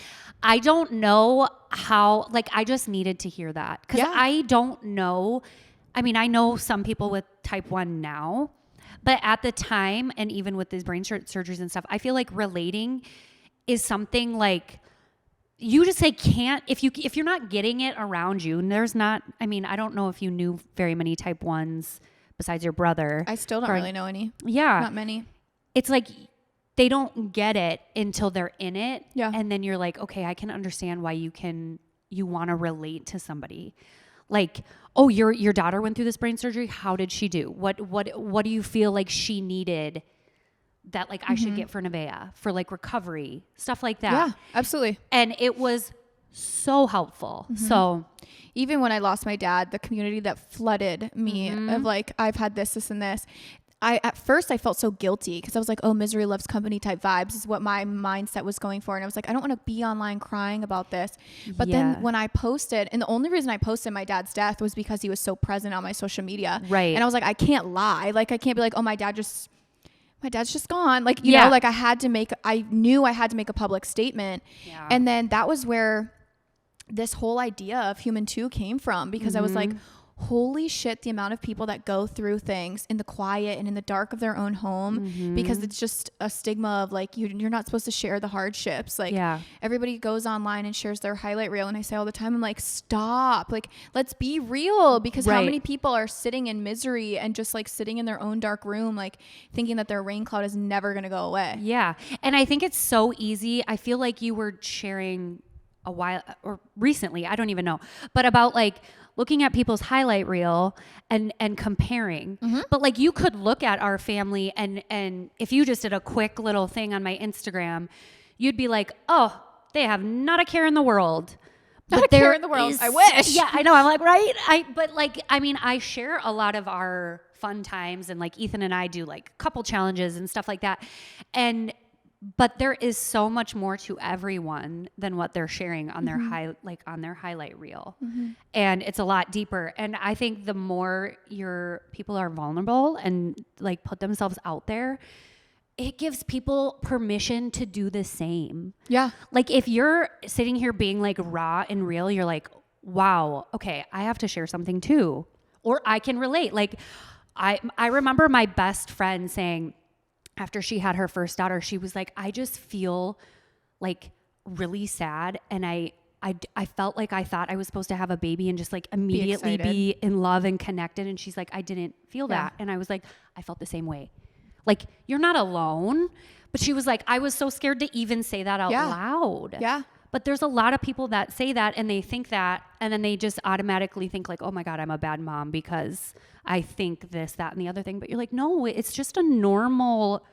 I don't know how, like, I just needed to hear that because I don't know. I mean, I know some people with type 1 now, but at the time, and even with these brain surgeries and stuff, I feel like relating is something like you just say can't, if you're not getting it around you, and there's not, I mean, I don't know if you knew very many type 1s besides your brother. I still don't really know any. Yeah. Not many. It's like they don't get it until they're in it. Yeah. And then you're like, okay, I can understand why you want to relate to somebody. Like, oh, your daughter went through this brain surgery. How did she do? What do you feel like she needed that like I should get for Nevaeh for like recovery, stuff like that? Yeah, absolutely. And it was so helpful. So even when I lost my dad, the community that flooded me of like, I've had this, and this. At first I felt so guilty because I was like, oh, misery loves company type vibes is what my mindset was going for. And I was like, I don't want to be online crying about this. But then when I posted, and the only reason I posted my dad's death was because he was so present on my social media. Right. And I was like, I can't lie. Like, I can't be like, oh, my dad's just gone. Like, you know, like I knew I had to make a public statement. Yeah. And then that was where this whole idea of Human 2 came from, because I was like, holy shit, the amount of people that go through things in the quiet and in the dark of their own home, because it's just a stigma of like, you're not supposed to share the hardships. Like everybody goes online and shares their highlight reel. And I say all the time, I'm like, stop, like, let's be real, because how many people are sitting in misery and just like sitting in their own dark room, like thinking that their rain cloud is never going to go away. Yeah. And I think it's so easy. I feel like you were sharing a while or recently, I don't even know, but about like looking at people's highlight reel and comparing. But like you could look at our family and if you just did a quick little thing on my Instagram, you'd be like, oh, they have not a care in the world. Not a care in the world. I wish. Yeah, I know. I'm like, right? But like, I mean, I share a lot of our fun times, and like Ethan and I do like couple challenges and stuff like that. But there is so much more to everyone than what they're sharing on their on their highlight reel. And it's a lot deeper. And I think the more people are vulnerable and like put themselves out there, it gives people permission to do the same. Yeah. Like if you're sitting here being like raw and real, you're like, wow, okay, I have to share something too. Or I can relate. Like I remember my best friend saying, after she had her first daughter, she was like, I just feel like really sad. And I felt like I thought I was supposed to have a baby and just like immediately be in love and connected. And she's like, I didn't feel that. And I was like, I felt the same way. Like, you're not alone. But she was like, I was so scared to even say that out loud. Yeah. But there's a lot of people that say that and they think that, and then they just automatically think like, oh my God, I'm a bad mom because I think this, that, and the other thing. But you're like, no, it's just a normal.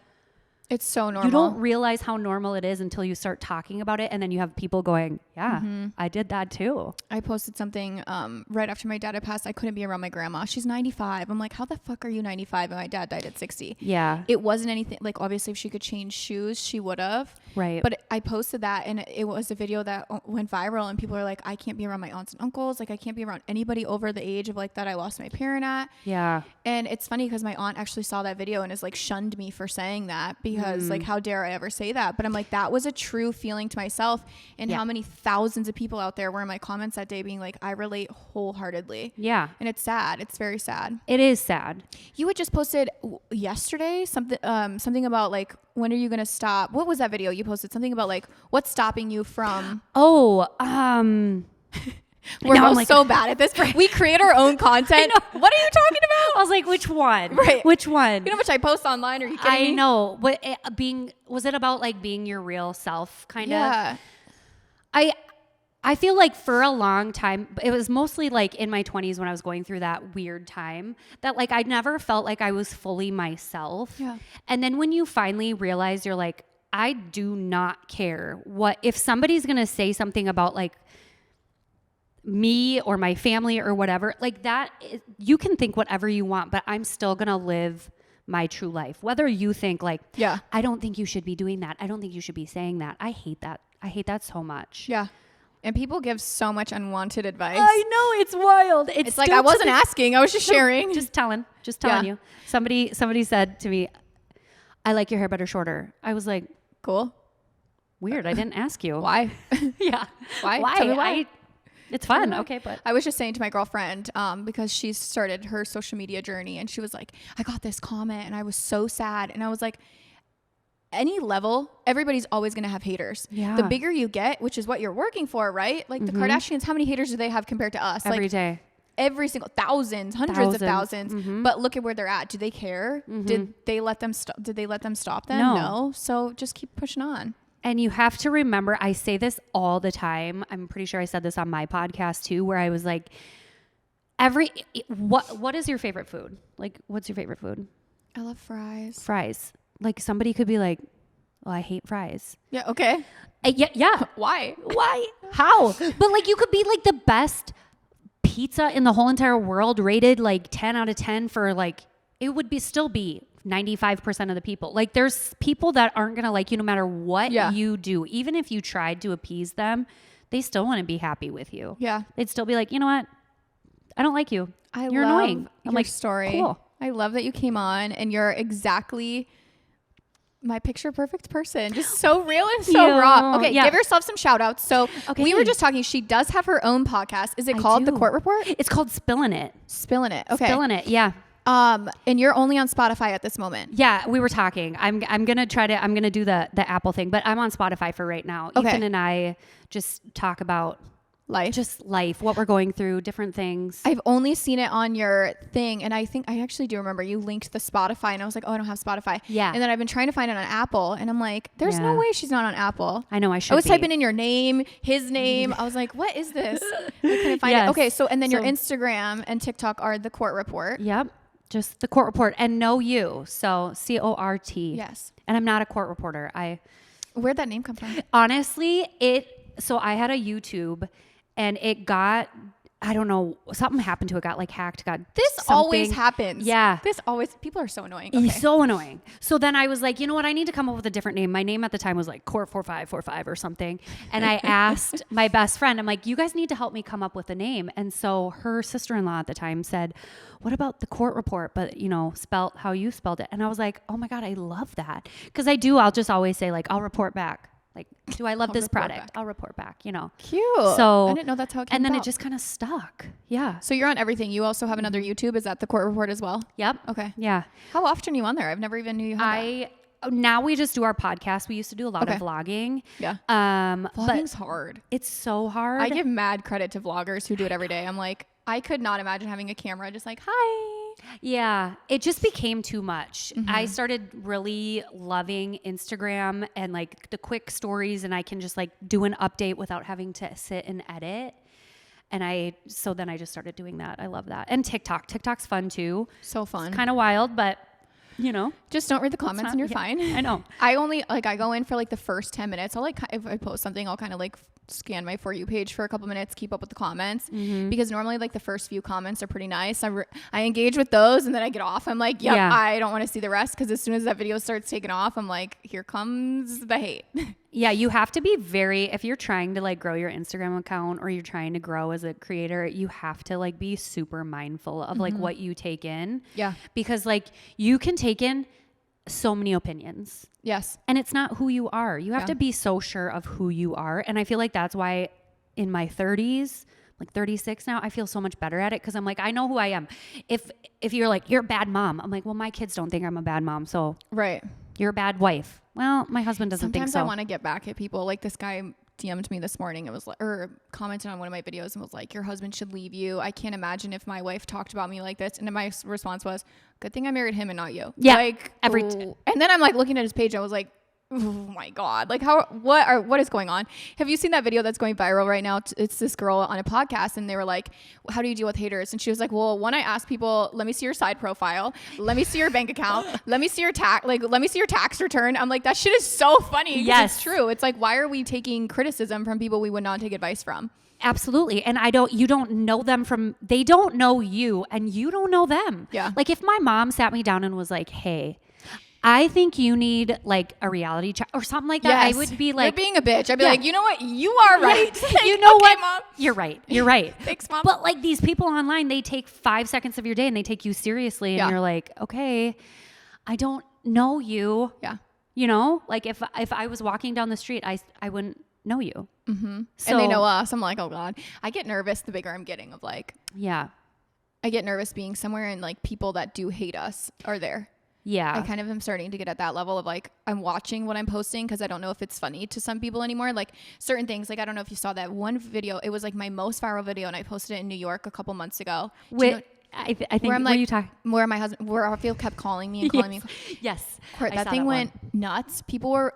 It's so normal. You don't realize how normal it is until you start talking about it. And then you have people going, yeah, I did that too. I posted something right after my dad had passed. I couldn't be around my grandma. She's 95. I'm like, how the fuck are you 95? And my dad died at 60. Yeah. It wasn't anything like, obviously if she could change shoes, she would have. Right. But I posted that and it was a video that went viral and people are like, I can't be around my aunts and uncles. Like I can't be around anybody over the age of like that I lost my parent at. Yeah. And it's funny because my aunt actually saw that video and has like shunned me for saying that because like, how dare I ever say that? But I'm like, that was a true feeling to myself. And how many thousands of people out there were in my comments that day being like, I relate wholeheartedly. Yeah. And it's sad. It's very sad. It is sad. You had just posted yesterday something about like, when are you going to stop? What was that video you posted? Something about like, what's stopping you from? We're both like, so bad at this. We create our own content. What are you talking about? I was like, which one? Right. Which one? You know how much I post online? Are you kidding me? I know. What was it about like being your real self kind of? Yeah. I feel like for a long time, it was mostly like in my 20s when I was going through that weird time that like I never felt like I was fully myself. Yeah. And then when you finally realize you're like, I do not care if somebody's going to say something about like me or my family or whatever, like that, you can think whatever you want, but I'm still going to live my true life. Whether you think like, yeah, I don't think you should be doing that. I don't think you should be saying that. I hate that. I hate that so much. Yeah. And people give so much unwanted advice. I know, it's wild. It's like I wasn't asking, I was just sharing. Just telling you. Somebody said to me, I like your hair better shorter. I was like, cool. Weird. I didn't ask you. Why? Yeah. Why? Tell me why. It's fun. Okay, but I was just saying to my girlfriend, because she started her social media journey, and she was like, I got this comment and I was so sad. And I was like, any level, everybody's always going to have haters. Yeah. The bigger you get, which is what you're working for, right? Like the Kardashians, how many haters do they have compared to us? Every like, day. Every single hundreds of thousands. But look at where they're at. Do they care? Did they let them stop? Did they let them stop them? No. So just keep pushing on. And you have to remember, I say this all the time. I'm pretty sure I said this on my podcast too, where I was like, what is your favorite food? Like, what's your favorite food? I love fries. Fries. Like somebody could be like, well, I hate fries. Yeah. Okay. Yeah. Why? How? But like, you could be like the best pizza in the whole entire world, rated like 10 out of 10 for like, it would still be 95% of the people. Like there's people that aren't going to like you no matter what you do. Even if you tried to appease them, they still wouldn't be happy with you. Yeah. They'd still be like, you know what? I don't like you. You're love annoying. I'm your like, story. Cool. I love that you came on and you're exactly my picture perfect person. Just so real and so raw. Okay. Give yourself some shout outs. So we were just talking. She does have her own podcast. Is it called The Court Report? It's called Spillin' It. Spillin' It. Okay. Spillin' It. Yeah. And you're only on Spotify at this moment. Yeah, we were talking. I'm gonna do the Apple thing, but I'm on Spotify for right now. Okay. Ethan and I just talk about life, what we're going through, different things. I've only seen it on your thing, and I think I actually do remember you linked the Spotify, and I was like, oh, I don't have Spotify. Yeah. And then I've been trying to find it on Apple, and I'm like, there's no way she's not on Apple. I know I should. I was typing in your name, his name. I was like, what is this? I couldn't find it. Okay, so and then your Instagram and TikTok are The Court Report. Yep. Just The Court Report and no you. So CORT. Yes. And I'm not a court reporter. Where'd that name come from? Honestly, so I had a YouTube and it got, I don't know, something happened to it, got like hacked, Always happens. Yeah. People are so annoying. Okay. So annoying. So then I was like, you know what? I need to come up with a different name. My name at the time was like Court 4545 or something. And I asked my best friend, I'm like, you guys need to help me come up with a name. And so her sister-in-law at the time said, what about The Court Report? But spelt how you spelled it. And I was like, oh my God, I love that. Cause I'll just always say like, I'll report back. Like, do I love this product? I'll report back, Cute. So I didn't know that's how it came And then about. it just kind of stuck. Yeah. So you're on everything. You also have another YouTube. Is that The Court Report as well? Yep. Okay. Yeah. How often are you on there? I've never even knew you had that. Now we just do our podcast. We used to do a lot of vlogging. Yeah. Vlogging's hard. It's so hard. I give mad credit to vloggers who do it every day. I'm like, I could not imagine having a camera just like, hi. Yeah, it just became too much. I started really loving Instagram and like the quick stories, and I can just like do an update without having to sit and edit. And so then I just started doing that. I love that. And TikTok's fun too. So fun. It's kind of wild, but just don't read the comments and you're fine. I know. I go in for like the first 10 minutes. I'll if I post something, I'll kind of like scan my For You page for a couple minutes, keep up with the comments, because normally like the first few comments are pretty nice. I engage with those and then I get off. I'm like, I don't want to see the rest, because as soon as that video starts taking off, I'm like, here comes the hate. Yeah, you have to be if you're trying to like grow your Instagram account or you're trying to grow as a creator, you have to like be super mindful of like what you take in. Yeah. Because like you can take in so many opinions. Yes. And it's not who you are. You have to be so sure of who you are. And I feel like that's why in my 30s, like 36 now, I feel so much better at it, because I'm like, I know who I am. If you're like, you're a bad mom, I'm like, well, my kids don't think I'm a bad mom. So right. You're a bad wife. Well, my husband doesn't think so. Sometimes I want to get back at people. Like this guy DM'd me this morning. It was like, or commented on one of my videos and was like, your husband should leave you. I can't imagine if my wife talked about me like this. And then my response was, good thing I married him and not you. Yeah. Like and then I'm like looking at his page. I was like, oh my God, like what is going on? Have you seen that video that's going viral right now? It's this girl on a podcast and they were like, how do you deal with haters? And she was like, well, when I ask people, let me see your side profile, let me see your bank account, let me see your let me see your tax return. I'm like, that shit is so funny. Yes. It's true. It's like, why are we taking criticism from people we would not take advice from? Absolutely. And you don't know them they don't know you and you don't know them. Yeah. Like if my mom sat me down and was like, hey, I think you need like a reality check or something like that. Yes. I would be like, you're being a bitch. I'd be like, you know what? You are right. Like, you know what, Mom? You're right. You're right. Thanks, Mom. But like these people online, they take 5 seconds of your day and they take you seriously. And you're like, okay, I don't know you. Yeah. You know, like if I was walking down the street, I wouldn't know you. Mm-hmm. So, and they know us. I'm like, oh God. I get nervous the bigger I'm getting of like, yeah. I get nervous being somewhere and like people that do hate us are there. Yeah. I kind of am starting to get at that level of like, I'm watching what I'm posting because I don't know if it's funny to some people anymore. Like certain things, like I don't know if you saw that one video. It was like my most viral video and I posted it in New York a couple months ago. I think where I'm like, like, you talk? Where my husband, where Raphael kept calling me and calling me. Yes. That thing went nuts.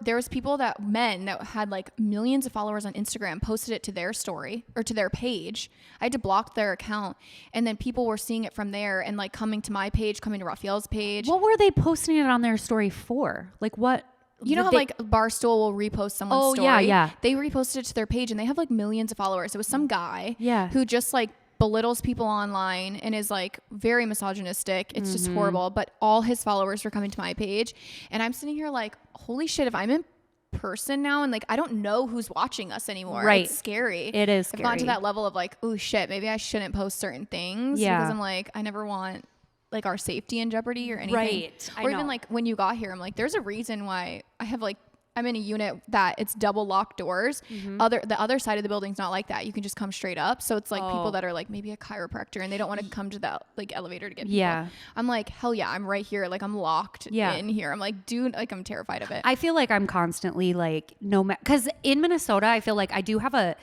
There was people men that had like millions of followers on Instagram posted it to their story or to their page. I had to block their account. And then people were seeing it from there and like coming to my page, coming to Raphael's page. What were they posting it on their story for? Like what? You know how like Barstool will repost someone's story? Oh, yeah. They reposted it to their page and they have like millions of followers. It was some guy who just like belittles people online and is like very misogynistic. It's just horrible. But all his followers were coming to my page. And I'm sitting here like, holy shit, if I'm in person now and like I don't know who's watching us anymore. Right. It's scary. It is scary. I've gone to that level of like, oh shit, maybe I shouldn't post certain things. Because I'm like, I never want like our safety in jeopardy or anything. Right. Or even like when you got here, I'm like, there's a reason why I have like, I'm in a unit that it's double locked doors. The other side of the building's not like that. You can just come straight up. So it's like people that are like maybe a chiropractor and they don't want to come to the like elevator to get people. Yeah. I'm like, hell yeah, I'm right here. Like I'm locked in here. I'm like, dude, like I'm terrified of it. I feel like I'm constantly like because in Minnesota, I feel like I do have a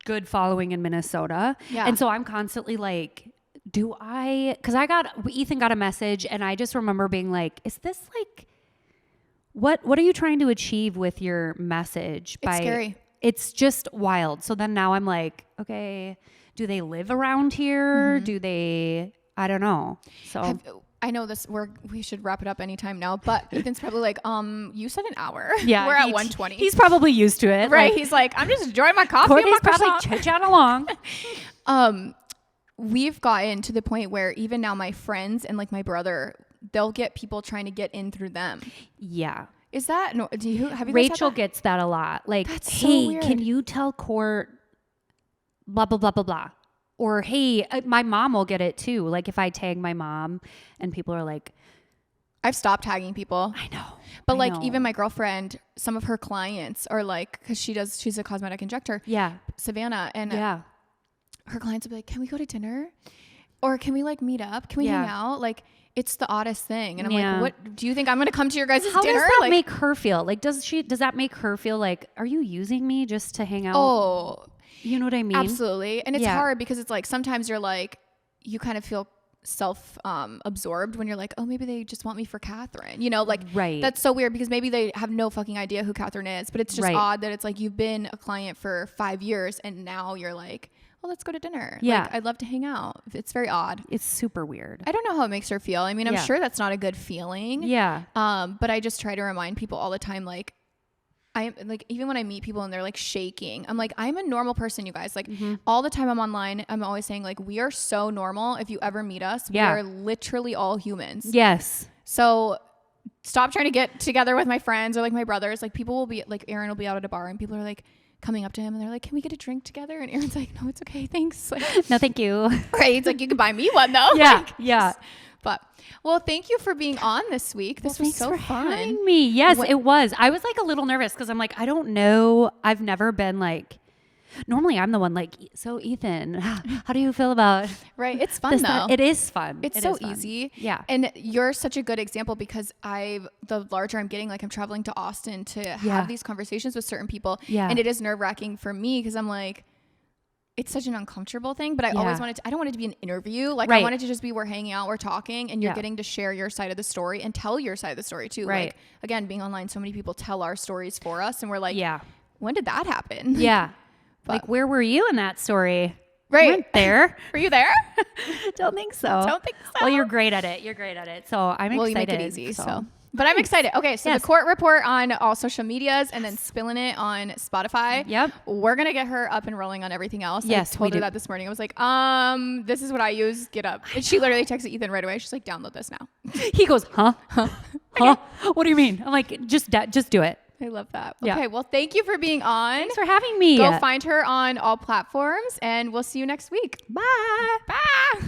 good following in Minnesota. Yeah. And so I'm constantly like, because Ethan got a message and I just remember being like, is this like, what are you trying to achieve with your message? It's scary. It's just wild. So then now I'm like, okay, do they live around here? Do they, I don't know. So I know we should wrap it up anytime now, but Ethan's probably like, you said an hour. Yeah. We're at 1:20. He's probably used to it. Right. Like, he's like, I'm just enjoying my coffee. Courtney's probably chit-chat along. We've gotten to the point where even now my friends and like my brother, they'll get people trying to get in through them. Yeah. Is that no? Have you? Rachel gets that a lot. Like, that's hey, so weird. Can you tell Court blah blah blah blah blah? Or hey, my mom will get it too. Like if I tag my mom, and people are like, I've stopped tagging people. I know, but even my girlfriend, some of her clients are like, because she's a cosmetic injector. Yeah, Savannah, and her clients will be like, can we go to dinner, or can we like meet up? Can we hang out? Like. It's the oddest thing. And I'm like, what do you think I'm going to come to your guys' dinner? How does that make her feel? Like, does that make her feel like, are you using me just to hang out? Oh, you know what I mean? Absolutely. And it's hard because it's like, sometimes you're like, you kind of feel absorbed when you're like, oh, maybe they just want me for Catherine, you know, like, right. That's so weird because maybe they have no fucking idea who Catherine is, but it's just odd that it's like, you've been a client for 5 years and now you're like, well, let's go to dinner. Yeah. Like, I'd love to hang out. It's very odd. It's super weird. I don't know how it makes her feel. I mean, I'm sure that's not a good feeling. Yeah. But I just try to remind people all the time, like, I'm like, even when I meet people and they're like shaking, I'm like, I'm a normal person, you guys. Like all the time I'm online, I'm always saying like, we are so normal. If you ever meet us, we are literally all humans. Yes. So stop trying to get together with my friends or like my brothers. Like people will be like, Aaron will be out at a bar and people are like, coming up to him and they're like, can we get a drink together? And Aaron's like, no, it's okay. Thanks. Like, no, thank you. Right. It's like, you can buy me one though. Yeah. Like, yeah. But well, thank you for being on this week. This was so fun. Having me. Yes, it was. I was like a little nervous because I'm like, I don't know. I've never been like, normally I'm the one like, so Ethan, how do you feel about right? It's fun though. It is fun. It's so easy. Yeah. And you're such a good example because the larger I'm getting, like I'm traveling to Austin to have these conversations with certain people. Yeah. And it is nerve wracking for me because I'm like, it's such an uncomfortable thing, but I always I don't want it to be an interview. Like I want it to just be, we're hanging out, we're talking, and you're getting to share your side of the story and tell your side of the story too. Right. Like, again, being online, so many people tell our stories for us and we're like, when did that happen? Yeah. Like, where were you in that story? Right. You weren't there. Were you there? Don't think so. Don't think so. Well, you're great at it. So I'm excited. Well, you make it easy. So. But I'm excited. Okay, so the Court Report on all social medias and then Spilling It on Spotify. Yep. We're going to get her up and rolling on everything else. Yes, I told her that this morning. I was like, this is what I use. Get up. And she literally texted Ethan right away. She's like, download this now. He goes, huh? Huh? What do you mean? I'm like, just do it. I love that. Okay, well, thank you for being on. Thanks for having me. Go find her on all platforms, and we'll see you next week. Bye. Bye.